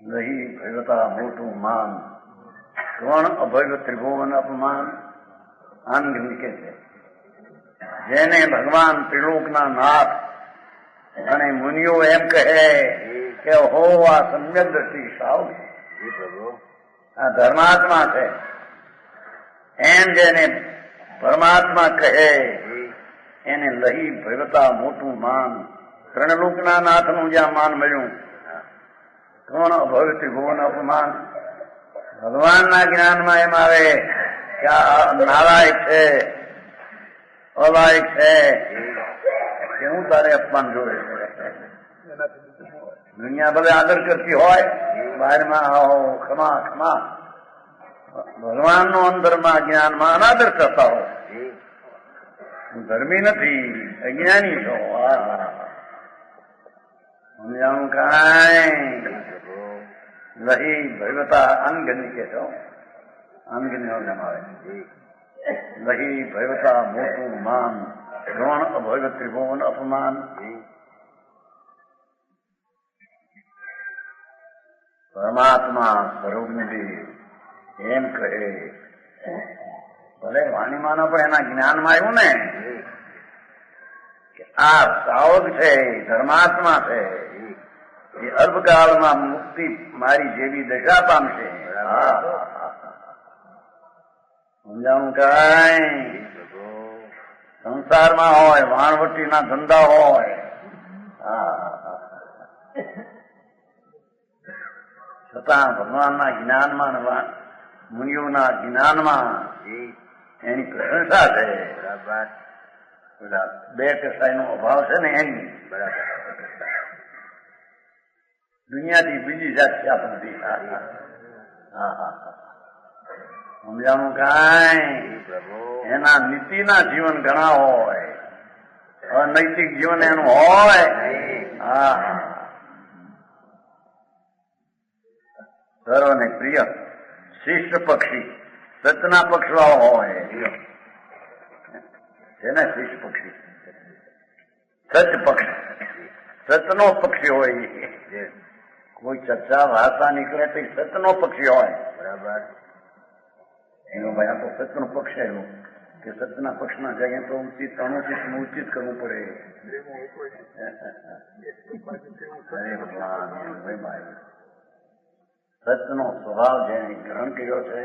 નહીં ભૈવતા મોટું માન, કોણ અભૈવ ત્રિભુવન અપમાન. આમ કે છે જેને ભગવાન ત્રિલોકના નાથ અને મુનિઓ એમ કહે કે હો આ સમ્યક દ્રષ્ટિ સાવ, આ ધર્માત્મા છે, એમ જેને પરમાત્મા કહે એને લહી ભૈવતા મોટું માન. ત્રણલોકના નાથનું જ્યાં માન મળ્યું, કોણ અભવ્ય ત્રિભુવન અપમાન. ભગવાનના જ્ઞાનમાં એમ આવે કે આ નાલાયક છે, અલાયક છે, એવું તારે અપમાન જોડે. દુનિયા ભલે આદર કરતી હોય, બહારમાં આવો ખમા ખમા, ભગવાનનો અંદરમાં જ્ઞાનમાં અનાદર કરતા હોય. હું ધર્મી નથી, અજ્ઞાની છો. સમજાણું કાંઈ લહી ભૈવતા અનગની કે છો, અનગની આવે. લહી ભૈવતા મોટું માન, દ્રોણ અભૈવ ત્રિભુવન અપમાન. પરમાત્મા સર્વજ્ઞદેવ એમ કહે, ભલે વાણીમાં પણ એના જ્ઞાનમાં આવ્યું ને કે આ સાવક છે, ધર્માત્મા છે, એ અલ્પકાળમાં મુક્તિ મારી જેવી દશા પામશે. સમજાણું કાંઈ સંસારમાં હોય, વાણવટીના ધંધા હોય, છતાં ભગવાનના જ્ઞાનમાં મુનિઓના જ્ઞાનમાં એની પ્રશંસા છે. બરાબર. પેલા બે કસાયનો અભાવ છે ને એની. બરાબર. દુનિયાથી બીજી જાત છે આપણને. હા હા સમજાણું કાંઈ. એના નીતિના જીવન ઘણા હોય, અનૈતિક જીવન એનું હોય. હા સર્વને પ્રિય શિષ્ટ પક્ષી સતના પક્ષ વાળો હોય છે ને. શિષ્ટ પક્ષી સત પક્ષ, સતનો પક્ષી હોય. કોઈ ચર્ચા વાર્તા નીકળે તો સતનો પક્ષી હોય. બરાબર. એનો ભાઈ આ તો સતનો પક્ષ આવ્યો કે સતના પક્ષમાં જઈએ તો ઉચિત અનુચિત ઉચિત કરવું પડે. અરે ભગવાન સતનો સ્વભાવ જેને ગ્રહણ કર્યો છે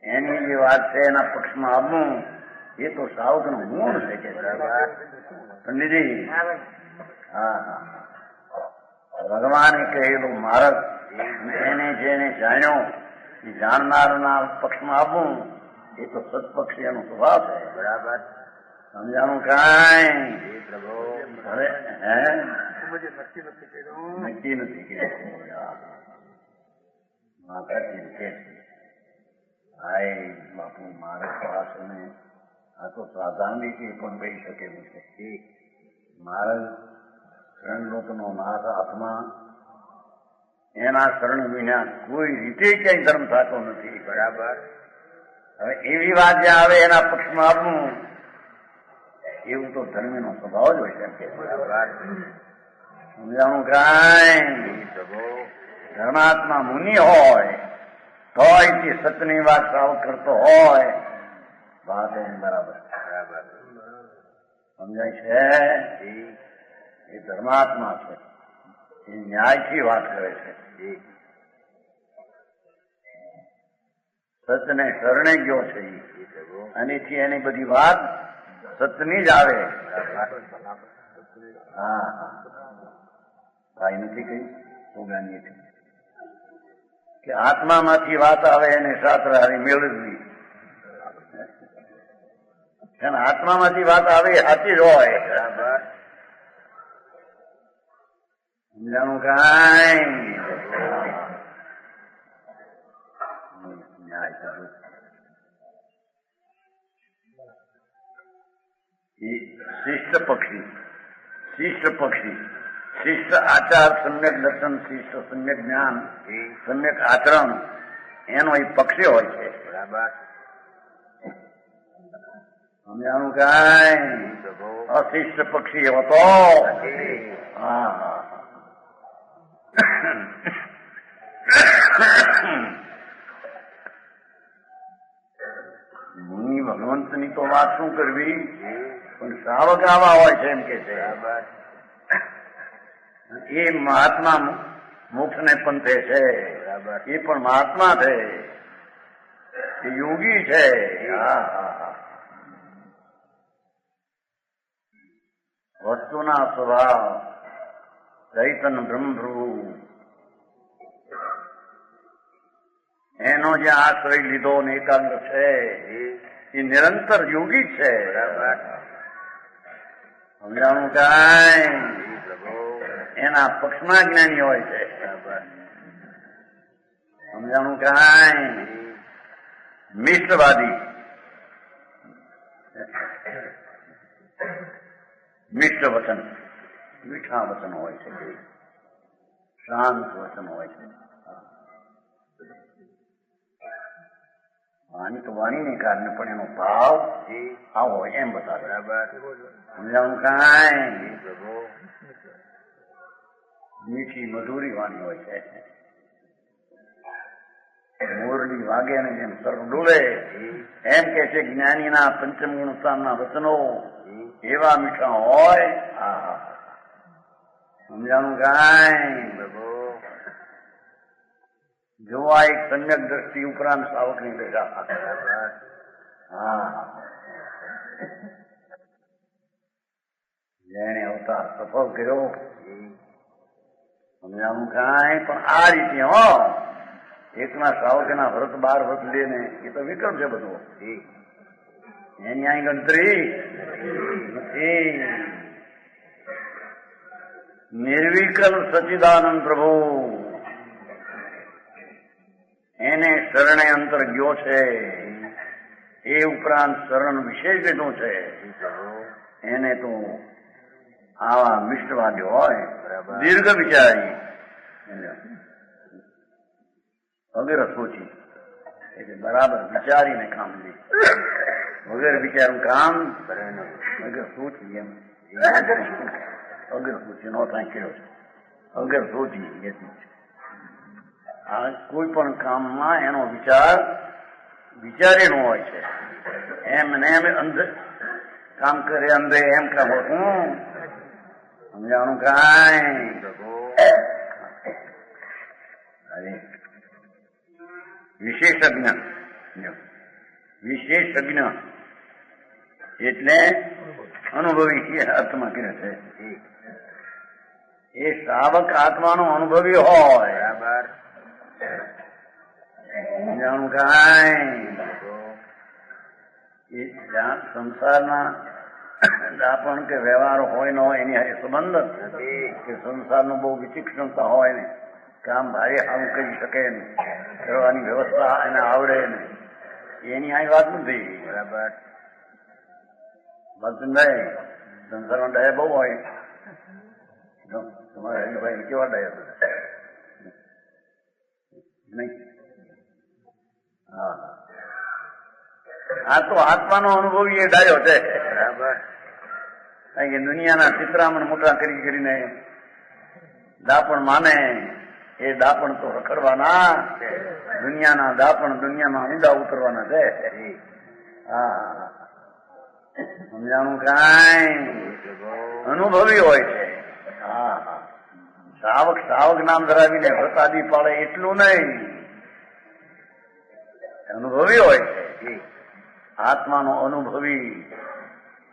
એની જે વાત છે એના પક્ષમાં આવવું એ તો સાવકનો ગુણ છે કે. પંડિતજી હા હા ભગવાને કહેલું માર્ગ એને જેને જાણ્યો એ જાણનારના પક્ષમાં આવવું એ તો સત્પક્ષી એનો સ્વભાવ છે. બરાબર. સમજાણું કાંઈ. હવે હે નક્કી નથી કે માતાજી કે હાય બાપુ મારા પાસે ને આ તો સાધારણ રીતે પણ કહી શકેલું છે. મારા શરણ લોકનો નાથ હાથમાં એના શરણ વિના કોઈ રીતે ક્યાંય ધર્મ થતો નથી. બરાબર. હવે એવી વાત જે આવે એના પક્ષમાં આપવું એવું તો ધર્મીનો સ્વભાવ જ હોય છે. સમજાણું કાંઈ. ધર્માત્મા મુનિ હોય તોય તે સતની વાત સાવ કરતો હોય. વાત એની બરાબર. સમજાય છે. એ ધર્માત્મા છે, એ ન્યાયથી વાત કરે છે. સતને શરણે ગયો છે અને એની બધી વાત સતની જ આવે. હા હા ભાઈ નથી કહી સોગાની કે આત્મામાંથી વાત આવે એને શાસ્ત્ર હારી મેળવવી. આત્મામાંથી વાત આવે એ સાચી જ હોય. સમજાણું કાંઈ. શિષ્ટ પક્ષી, શિષ્ટ પક્ષી, શિષ્ટ આચાર, સમ્યક દર્શન, શિષ્ટ સમ્યક જ્ઞાન, સમ્યક આચરણ એનો એ પક્ષી હોય છે. બરાબર. સમજાણું કાંઈ. અશિષ્ટ પક્ષી હતો. હા મુનિ ભગવંતની તો વાત શું કરવી, પણ શ્રાવક આવા હોય છે એમ કે છે. એ મહાત્મા મોક્ષને પંથે છે. એ પણ મહાત્મા છે, એ યોગી છે. વસ્તુના સ્વભાવ ચૈતન બ્રહ્મભ્રુ એનો જે આશ્રય લીધો ને એકાગ્ર છે એ નિરંતર યોગી છે. સમજાણું કાંઈ. એના પક્ષમાં જ્ઞાની હોય છે. સમજાણું કાંઈ. મિષ્ટવાદી, મિષ્ટ વચન, મીઠા વચન હોય છે, શાંત વચન હોય છે. વાણી તો વાણીને કારણે પણ એનો ભાવ આવો હોય એમ બતાવે. સમજાણું કાંઈ. મીઠી મધુરી વાણી હોય છે. મોરલી વાગે ને જેમ સર ડોલે એમ કે છે જ્ઞાનીના પંચમ ગુણસ્થાનના વચનો એવા મીઠા હોય. સમજાણું કાંઈ. જોવા એક સમ્યક દ્રષ્ટિ ઉપરાંત સાવકની દશા. હા જેને અવતાર સફળ કર્યો. સમજાણું કાંઈ. પણ આ રીતે એકના શ્રાવકના વ્રત 12 વ્રત લે ને એ તો વિક્રમ છે બધો. એની અહીં ગણતરી નથી. નિર્વિકલ્પ સચિદાનંદ પ્રભુ એને શરણે અંતર ગયો છે. એ ઉપરાંત શરણ વિશેષ લીધું છે. એને તો આવા મિષ્ટવાદી હોય, દીર્ઘ વિચારી વગેરે સોચી એટલે બરાબર વિચારીને કામ લે. વગેરે વિચારું કામ વગેરે સોચી એમ વગેરે સોચી નો થાય કર્યો છે. વગેરે સોચી એટલું છે. આ કોઈ પણ કામમાં એનો વિચાર વિચારેલો હોય છે. એમ ને એમ અંદર કામ કરે, અંદર એમ કામ હોતું સમજાવાનું કાંઈ. વિશેષજ્ઞ વિશેષજ્ઞ એટલે અનુભવી અર્થમાં કહે છે. એ શ્રાવક આત્માનો અનુભવી હોય જાણું કાંઈ. સંસારના દાપણ કે વ્યવહાર હોય ન હોય એની સંબંધ કે સંસારનો બહુ વિચિક્ષણતા હોય ને કામ ભારે સારું કરી શકે ને કરવાની વ્યવસ્થા એને આવડે ને એની આ વાત નથી. બરાબર ભક્તભાઈ સંસારમાં દયા બહુ હોય. તમારા હરિભાઈ કેવા દયા નહીં? હા, આ તો આત્માનો અનુભવી એ ડાયો છે. બરાબર. કારણ કે દુનિયાના ચિત્રામણ મોટા કરી કરીને દાપણ માને એ દાપણ તો રખડવાના. દુનિયાના દાપણ દુનિયામાં ઊંડા ઉતરવાના છે. હા, સમજાણું કાંઈ અનુભવી હોય છે. હા, શ્રાવક શ્રાવક નામ ધરાવીને વ્રતાદી પાડે એટલું નહીં, અનુભવી હોય છે. આત્માનો અનુભવી,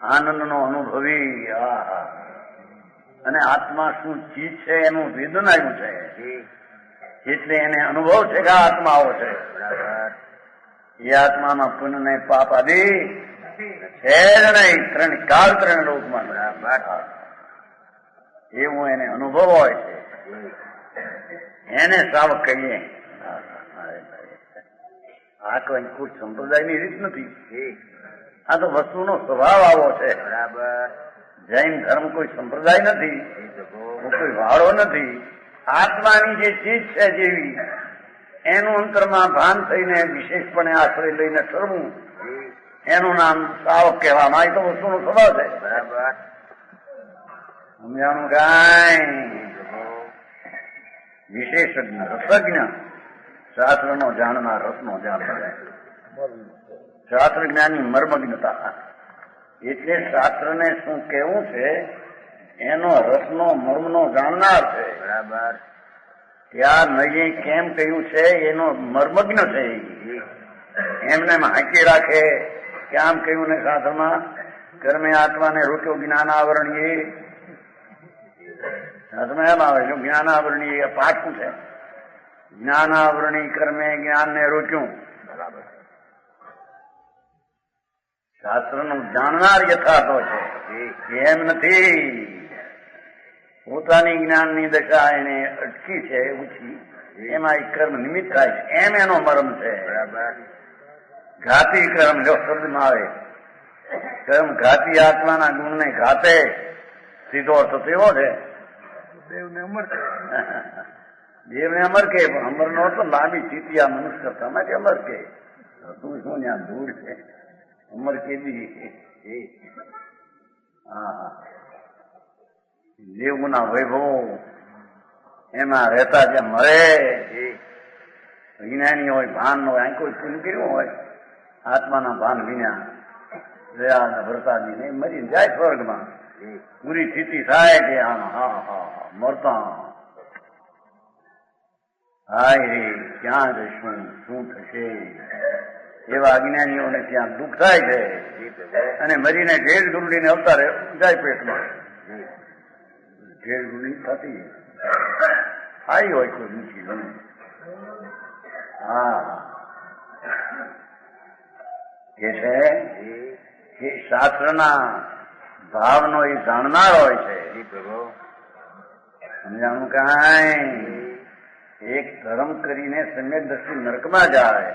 આનંદનો અનુભવી. અને આત્મા શું ચીજ છે એનું વેદન આવ્યું છે એટલે એને અનુભવ છે કે આત્મા આવો છે. એ આત્માના પુણ્ય ને પાપ આદિ છે જ નહીં. ત્રણ લોકમાં એવું એને અનુભવ હોય છે. એને શ્રાવક કહીએ. આ કોઈ સંપ્રદાયની રીત નથી. આ તો વસ્તુનો સ્વભાવ આવો છે. બરાબર. જૈન ધર્મ કોઈ સંપ્રદાય નથી, કોઈ વાળો નથી. આત્માની જે ચીજ છે જેવી એનું અંતરમાં ભાન થઈને વિશેષપણે આશ્રય લઈને ઠરવું એનું નામ શ્રાવક કહેવામાં. એ તો વસ્તુનો સ્વભાવ છે. બરાબર. સમજાણું કાંઈ. વિશેષજ્ઞ રસજ્ઞ શાસ્ત્રનો જાણનાર, રસનો જાણનાર, શાસ્ત્ર જ્ઞાની મર્મજ્ઞતા એટલે શાસ્ત્રને શું કહેવું છે એનો રસનો મર્મનો જાણનાર છે. બરાબર. ત્યાં નહીં કેમ કહ્યું છે એનો મર્મજ્ઞ છે. એમને હાંકી રાખે કે આમ કહ્યું ને શાસ્ત્રમાં કર્મે આત્માને રોક્યો જ્ઞાન આવરણીએ. શાસ્ત્રમાં એમ આવે છે જ્ઞાન આવરણીય પાઠ શું છે? જ્ઞાનાવરણી કર્મે જ્ઞાનને રોક્યું. બરાબર. શાસ્ત્રનું જાણનાર યથાર્થો છે, એમ નથી. પોતાની જ્ઞાનની દશા એને અટકી છે ઊંચી, એમાં એક કર્મ નિમિત્ત થાય છે, એમ એનો મર્મ છે. બરાબર. ઘાતી કર્મ જો શબ્દમાં આવે, કર્મ ઘાતી આત્માના ગુણને ઘાતે, સીધો અર્થ તેવો છે દેવને અમર કે. દેવને અમર કે પણ અમર નો તો લાંબી સ્થિતિ આ મનુષ્ય કરતા માટે અમર કે. તું શું ત્યાં દૂર છે અમર કેદી. હા, દેવના વૈભવ એમાં રહેતા જે મળે વિજ્ઞાની હોય, ભાન હોય, અહીં કોઈ પૂન કર્યું હોય આત્માના ભાન વિના દયા ભરતાજી ને મરીને જાય સ્વર્ગમાં. પૂરી સ્થિતિ થાય કે આમ હા હા મરતા હાય રે ક્યાં જશું, શું થશે, એવા અજ્ઞાનીઓને ત્યાં દુઃખ થાય છે અને મરીને ઢેર ગુરડીને અવતારે જાય પેટમાં. ઢેર ગુરડી થતી સારી હોય કોઈ મીઠી ગમે. હા કે છે કે શાસ્ત્રના ભાવનો એ જાણનાર હોય છે. સમજાણું કાંઈ એક ધર્મ કરીને સમ્યક દ્રષ્ટિ નરકમાં જાય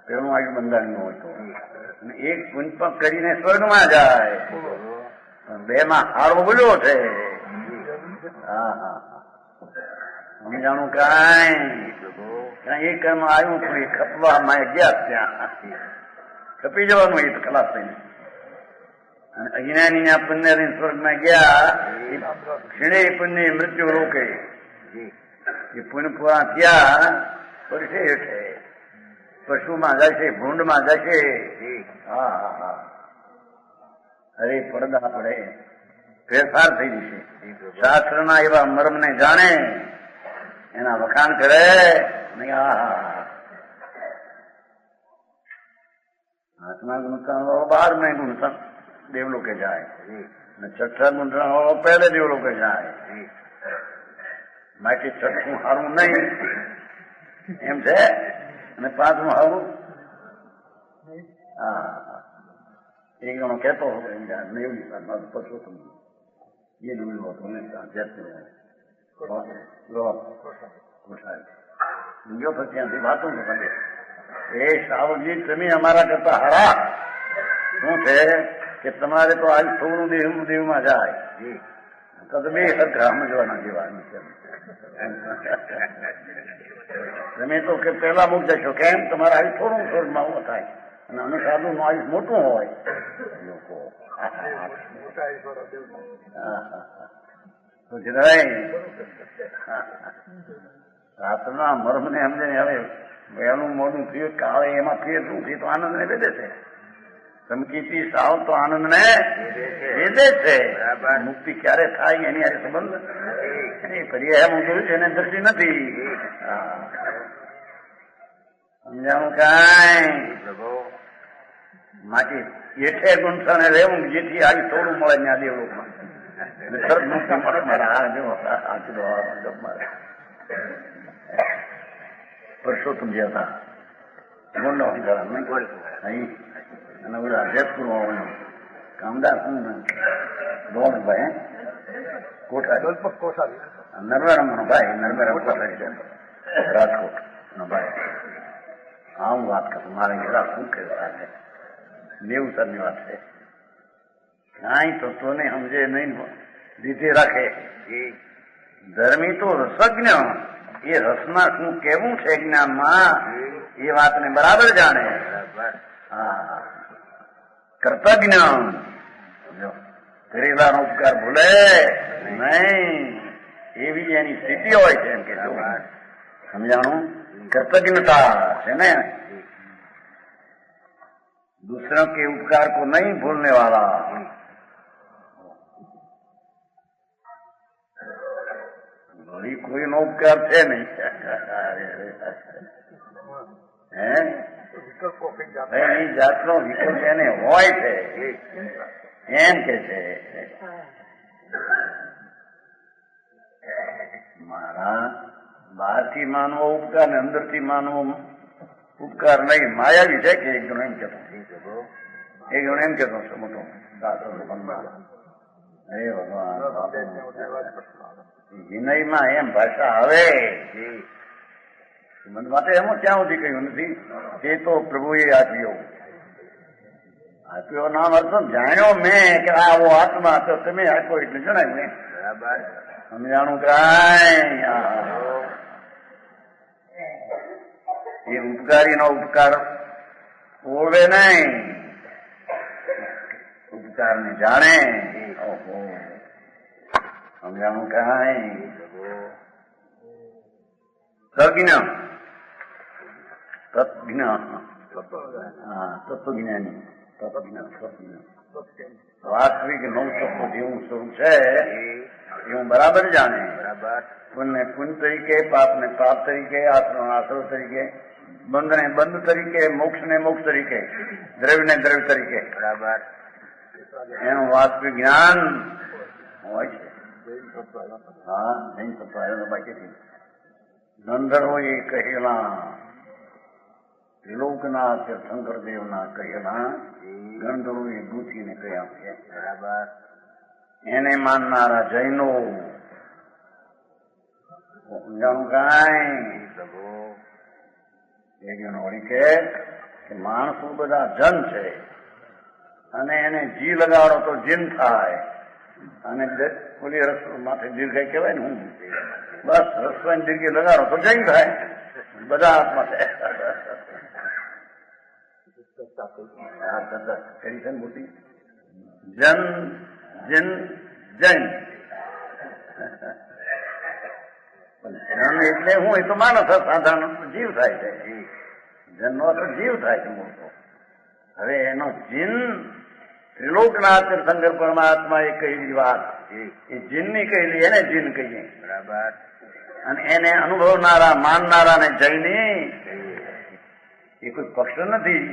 પેલું આગળ બંધારણનું હોય તો, અને એક પુંજ કરીને સ્વર્ગમાં જાય. બે માં હારો બોલ્યો છે. હા હા સમજાણું કાંઈ એ કર્મ આવ્યું પણ એ ખપવામાં ગયા ત્યાં ખપી જવાનું એ ખલાસ થઈને. અને અજ્ઞાની પુણ્ય સ્વર્ગમાં ગયા ક્ષીણે પુણ્ય મૃત્યુ રોકે એ પુણ્ય પૂરા ત્યાં પડશે હેઠે પશુમાં જશે ભૂંડમાં જશે. હા હા હા અરે પડદા પડે ફેરફાર થઈ જશે. શાસ્ત્રના એવા મર્મને જાણે એના વખાણ કરે નહીં. હાથમાં ગુણતા વાળો 12 ગુણતા દેવલોકે જાય અને છઠ્ઠા ગુણતા વાળો પહેલે દેવલોકે જાય. બાકી છઠ્ઠું સારું નહીં એમ છે અને 5મું સારું. હા એક જણો કહેતો હતો એવી પરસોત્તમ એ નવું હતું ને ગયો તો ત્યાંથી વાતો તો તમે એ સાવજી તમે અમારા કરતા હારા શું છે કે તમારે તો આજ થોડું દેવમાં જાય તો બે સરખા સમજવાના જેવા તમે તો કે પેલા મૂક જશો કેમ તમારે આજ થોડું સ્વર્ગમાં ઉભો થાય અને અમે સાધુ નું આયુષ મોટું હોય લોકો રાતના મર્મ ને સમજે હવે વહેલું મોડું થયું કાળે એમાં ફેર શું થયું તો આનંદ ને વેદે છે. ધમકીથી સાવ તો આનંદ ને વેદે છે. મુક્તિ ક્યારે થાય એની આ સંબંધ એની પર્યાય હું જોયું છે એને દ્રષ્ટિ નથી. સમજાણું કાંઈ માટે એઠે ગુંઠાને રહેવું જેથી આજે થોડું મળે ને આ દેવલોકમાં તરત મુક્તિ મળે. મારા જો પરસોત્તમ જે હતા ગુંડો અહીં અને બધા જેતપુર કામદાર ભાઈ કોઠારી નર્મરામનો ભાઈ નર્મરામ કોઠારી છે રાજકોટ નો ભાઈ. હા હું વાત કરું મારે ઘેરા શું કર્યું સાથે 90 ની વાત છે. કાંઈ તત્વને સમજે નહીં લીધે રાખે. ધર્મી તો રસજ્ઞ એ રસના શું કેવું છે જ્ઞાનમાં એ વાતને બરાબર જાણે. હા કર્તજ્ઞ કરેલાનો ઉપકાર ભૂલે નહીં એવી એની સ્થિતિ હોય છે. એમ કે સમજાણું कर्तज्ञता है ना दूसरों के उपकार को नहीं भूलने वाला. वही कोई नो उपकार थे नहीं है જાતનો વિકલ્પ એને હોય છે એમ કે છે. મારા બહારથી માનવો ઉપકાર ને અંદરથી માનવો ઉપકાર નહીં માયાવી છે કે એક જણો એમ કેતો મોટો હે ભગવાન વિનયમાં એમ ભાષા આવે મને માટે એમાં ક્યાં સુધી કહ્યું નથી. તે તો પ્રભુએ આપ્યો નામ અર્થ જાણ્યો મેં કે આવો આત્મા તો તમે આપ્યો એટલે જણાવ્યું ને બરાબર સમજાણું કાંઈ. એ ઉપકારીનો ઉપકાર ઓળવે નહીં ઉપકારને જાણે. ઓહો સમજાણું કાંઈ. તજ્ઞ તત્વજ્ઞાની વાસ્તવિક નવ તત્વ જેવું સ્વરૂપ છે એ હું બરાબર જાણે. પુણ્ય પુણ્ય તરીકે પાપ ને પાપ તરીકે આશ્રમ આશ્રમ તરીકે બંધ ને બંધ તરીકે મોક્ષ ને મોક્ષ તરીકે દ્રવ્ય ને દ્રવ્ય તરીકે બરાબર એનું વાસ્તવિક જ્ઞાન હોય છે. હા જૈન તત્વ બાકી ગંધર્વો એ કહેલા ત્રિલોકના શંકરદેવના કહેલા ગણધરોએ ગૂંથીને કહ્યા છે. બરાબર. એને માનનારા જૈનો જાણું કાંઈ પ્રભુ. એ જણો વળી કે માણસો બધા જન છે અને એને જી લગાડો તો જીન થાય અને ઓલી રસ માથે દીર્ઘાઈ કહેવાય ને હું બસ રસવાની દીર્ઘી લગાડો તો જૈન થાય બધા આત્મા છે. કરી છે ને મોટી જન જન જૈન જન એટલે હું એ તો માણસ સાધારણ જીવ થાય છે. જનનો તો જીવ થાય છે મોટો. હવે એનો જીન ત્રિલોકનાથ શંકર પરમાત્મા એ કહેલી વાત એ જીનની કહેલી એને જીન કહીએ. બરાબર. અને એને અનુભવનારા માનનારા ને જૈની એ કોઈ પક્ષ નથી.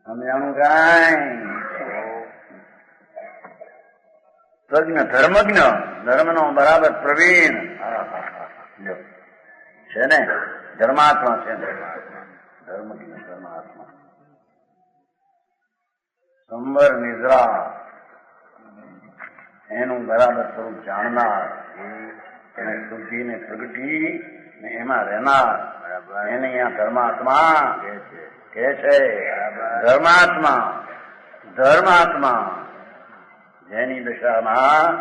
સમજાણું કાંઈ પ્રજ્ઞ ધર્મજ્ઞ ધર્મનો બરાબર પ્રવીણ છે ને ધર્માત્મા છે ને ધર્મજ્ઞ ધર્માત્મા સંબર નિદ્રા એનું બરાબર સ્વરૂપ જાણનાર એને શુદ્ધિને પ્રગટી ને એમાં રહેનાર એને અહીંયા ધર્માત્મા કે છે. ધર્માત્મા ધર્માત્મા જેની દશામાં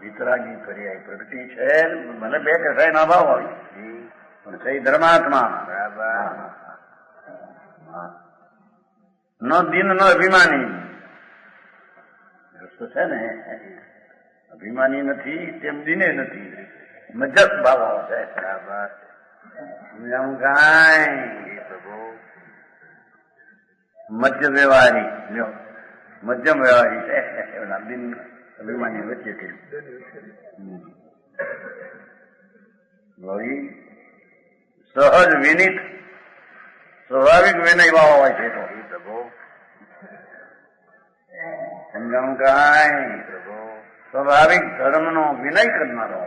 વિતરાગી પર્યાય પ્રગટી છે. મને બે કસાય ના ભાવ આવી પણ સહી ધર્માત્મા ન દિન ન અભિમાની રસ્તો છે ને અભિમાની નથી તેમ દિને નથી મજ્જત ભાવ છે. સમજાવું કાંઈ મધ્ય વ્યવહારી લ્યો મધ્યમ વ્યવહારી છે. દિન અભિમાની વચ્ચે સહજ વિનિત સ્વાભાવિક વિનય ભાવ હોય છે. તો સમજાણું કાંઈ સ્વાભાવિક ધર્મનો વિનય કરનારો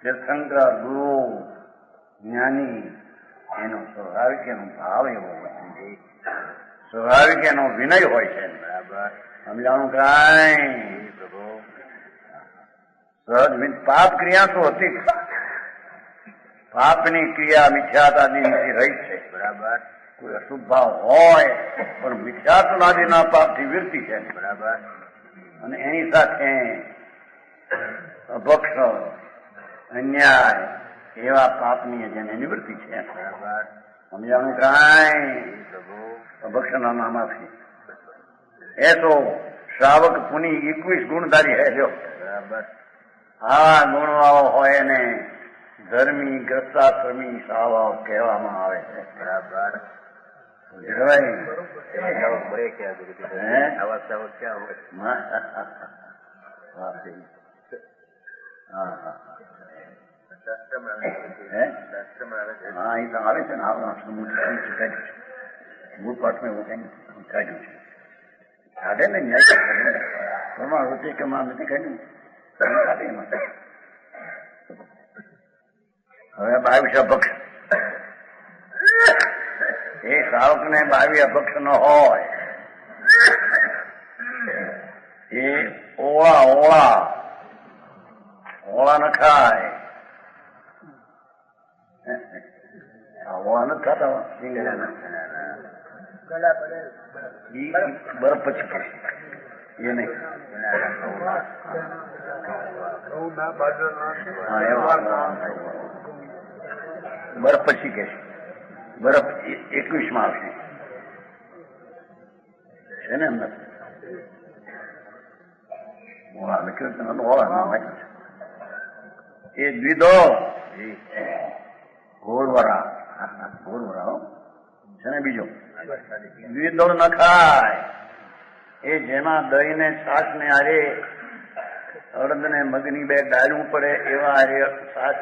તીર્થંકર ગુરુ જ્ઞાની એનો સ્વાભાવિક એનો ભાવ એવો હોય છે. સ્વાભાવિક એનો વિનય હોય છે. સમજાણું કાંઈ સહજ પાપ ક્રિયા તો હતી પાપની ક્રિયા મિથ્યાતાદિથી રહી છે. બરાબર. કોઈ અશુભ ભાવ હોય પણ મિથ્યાત્વાદીના પાપથી વિરતી છે. બરાબર. અને એની સાથે અભક્ષ અન્યાય એવા પાપની જેને નિવૃત્તિ છે. બરાબર. સમજાણું કાંઈ અભક્ષના નામાથી એ તો શ્રાવક પુની 21 ગુણધારી હે. જો બરાબર આવા ગુણવાળો હોય એને ધર્મી ગ્રસ્તાશ્રમી સાવાઓ કહેવામાં આવે છે. બરાબર. આવે છે ને મૂળ પાઠમાં એવું કઈ કાઢ્યું છે. કાઢે ને ન્યાય પ્રમાણ વચ્ચે કે માં નથી કાઢ્યું કાઢે એમાં. હવે 22 અભક્ષ એ શ્રાવક ને 22 અભક્ષ ન હોય એ ઓળા ન ખાય. ઓળા નથી ખાતા બરફ પછી કરશે એ નહીં. બરફ પછી કે બરફ 21 આવશે છે ને અંદર ઓળા લખ્યું ઓળા નામ લખ્યું છે. એ દ્વિધો ઘોરવરા છે ને બીજો દ્વિદળ ન ખાય એ જેમાં દહીં ને છાશ ને હારે અડદ ને મગની 2 ડાળવું પડે એવા હારે છાશ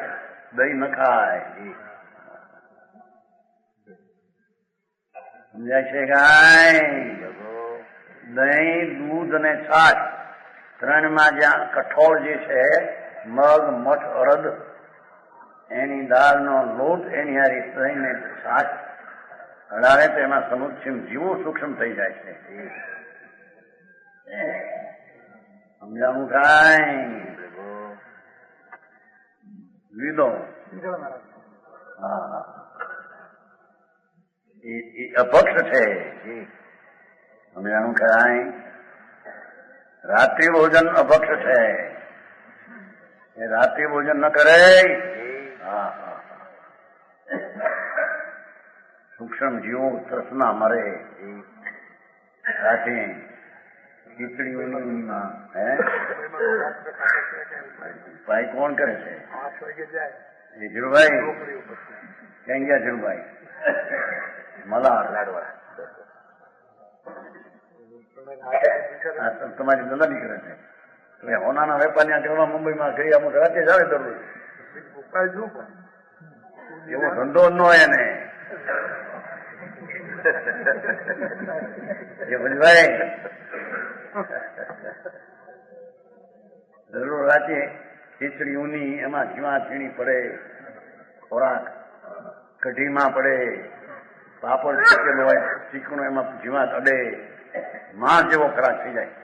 દહીં ન ખાય. સમજાય છે કાંઈ? દહીં દૂધ અને છાશ 3માં જ્યાં કઠોળ જે છે મગ મઠ અડદ એની દાળનો લોટ એની હારી થઈને શાક હળાવે તો એમાં સમુચ્છમ જીવો સૂક્ષ્મ થઈ જાય છે. સમજાવું કાંઈ લીધો હા એ અપક્ષ છે. સમજાવું કાંઈ રાત્રિ ભોજન અપક્ષ છે. એ રાત્રિ ભોજન ન કરે. હા સૂક્ષ્મ જીવો તૃષ્ણા મરે રાતે ખીચડીઓમાં ભાઈ કોણ કરે છે? એ ધીરુભાઈ ક્યાં ગયા? ધીરુભાઈ મલાડ તમારી ધંધા નીકળે છે. તમે હોનાના વેપારી કરવા મુંબઈમાં ગઈ અમુક રાતે જ આવે દરરોજ. એવો ધંધો ન હોય એને. ભાઈ દરરોજ રાતે ખીચડી ઊની એમાં ઝીણા ઝીણી પડે, ખોરાક કઢીમાં પડે, પાપડ શીખેલો હોય ચીકણો એમાં ઝીણા અડે, માં જેવો ખોરાક થઈ જાય.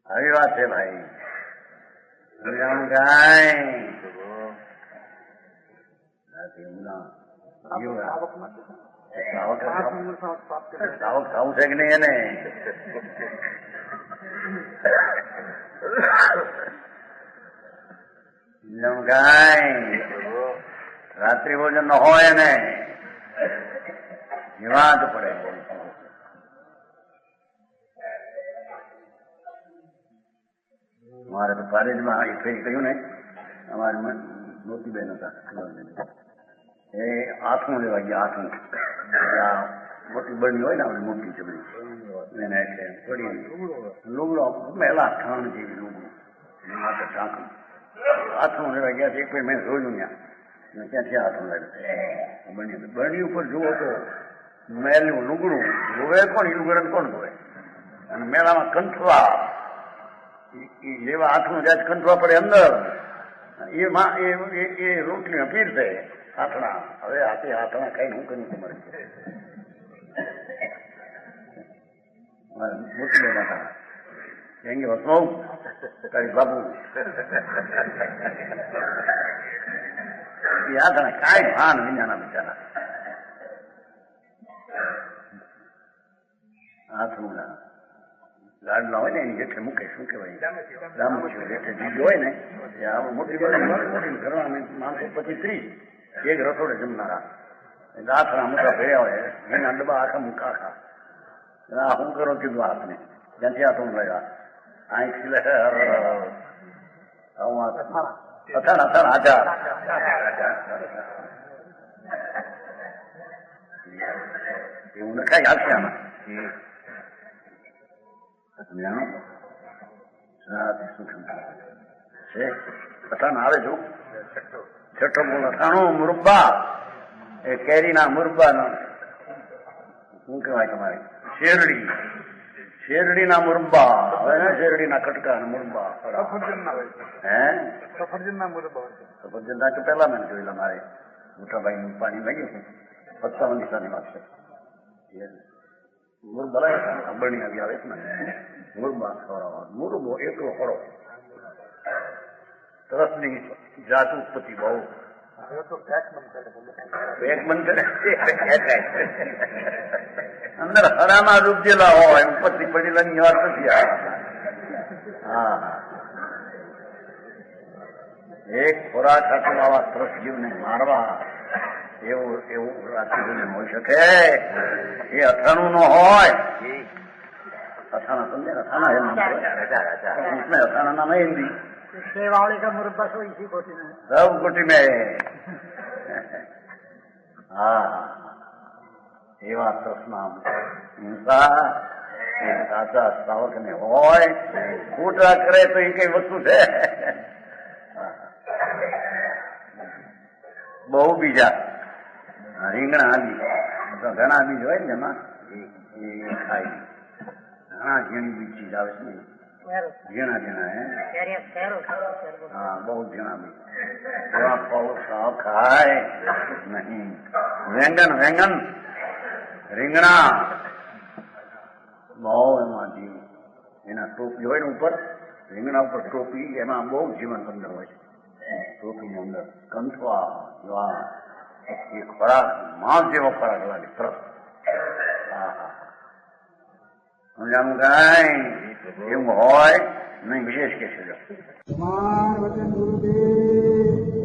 આવી વાત છે ભાઈ. સાવક ખાવું છે કે નહીં એને? રાત્રિ ભોજન ન હોય ને જીવાત પડે. અમારે તો કોલેજમાં એક ફેરી કહ્યું ને, અમારે મોતીબેન હતા એ આથમું લેવા ગયા. આથમું મોટી બળની હોય ને આપણે મોટી ચબડી એને એટલે પડી લુગડો પહેલા ખાણ જેવી લુગડું માટે ઢાંકું આથમું લેવા ગયા. એક ભાઈ મેં જોયું ત્યાં ક્યાંથી આથમું લાગ્યું બરણી ઉપર જુઓ તો મેલનું લુગડું જોવે કોણ? લુગડન કોણ જોવે? અને મેળામાં કંઠવા જેવા હાથનું જાય કંઠવા પડે અંદર એ રોટલીમાં પીરશે હાથણા. હવે હાથે હાથણા ખાઈને હું કર્યું તમારે મોટી બેન હતા કહેંગે વસવાઉ તારી બાબુ એ હાથણા કાંઈ ભાન વિનાના બિચારા હાથનું લાડલા હોય ને એની જેઠે મૂકે. શું કહેવાય? રામચીઓ જેઠે જીજો હોય ને મોટી મોટી ઘરમાં માણસો 25-30 એક રસોડે જમનારા આથણા મોટા ભર્યા હોય એના ડબ્બા આખા મૂકા આખા. શું કરો કીધું હાથને જ્યાંથી હાથું લાગ્યા આંખ સિલે અથાણ આચાર એવું નખાઈ હાલશે આમાં. અથાણ આવે છું છઠ્ઠો બોલ અથાણું મુરબ્બા એ કેરીના મુરબ્બાનો શું કહેવાય તમારે? શેરડીના મુરબ્બા. હવે ને શેરડીના કટકા મુરબ્બા. હે સફરજનના મુરબ્બા. સફરજનના તો પેલા મેં જોયેલા મારે મોટાભાઈ પાણી લાગ્યું છે 55 સાની વાત છે. મુરબ્બા લાગ્યા બની આવી આવે ને મુરબ્બા ખવડાવવા. મુરબ્બો એટલો ખરો તરસની જાત ઉત્પત્તિ બહુ પેક બંધ કરે અંદર હરામાં ડૂબેલા હોય ઉપરથી પડેલાની વાત નથી. હા એક ખોરાક હાથું આવા તરસ જીવને મારવા એવું રાત્રિ હોઈ શકે. એ અથાણું નો હોય. અથાણા સમજે અથાણા है इसमें અથાણા नाम है हिंदी सेवावड़ी का मुरब्बा सो इसी कोटी में सब कोटी में. હા એવા તૃષ્ણા હિંસા એ સાચા શ્રાવક ને હોય. ખોટા કરે તો એ કઈ વસ્તુ છે? બહુ બીજા રીંગણા બીજ ઘણા બીજ હોય ને એમાં એ ખાય. ઘણા ઝીણી બીજ ચીજ આવે છે ને ઝીણા હે. હા બહુ ઝીણા બીજ એવા પૌષા ખાય નહીં. વ્યંગન રીંગણા બહુ એમાં જીવ. એના ટોપી હોય ને ઉપર, રીંગણા ઉપર ટોપી, એમાં બહુ જીવન અંદર હોય છે. ટોપીની અંદર કંઠવા જેવા એ ખોરાક માંસ જેવો ખોરાક લાગે તરત. સમજાનું કઈ એવું હોય નહીં. વિશેષ કે છે વચન ગુરુદેવ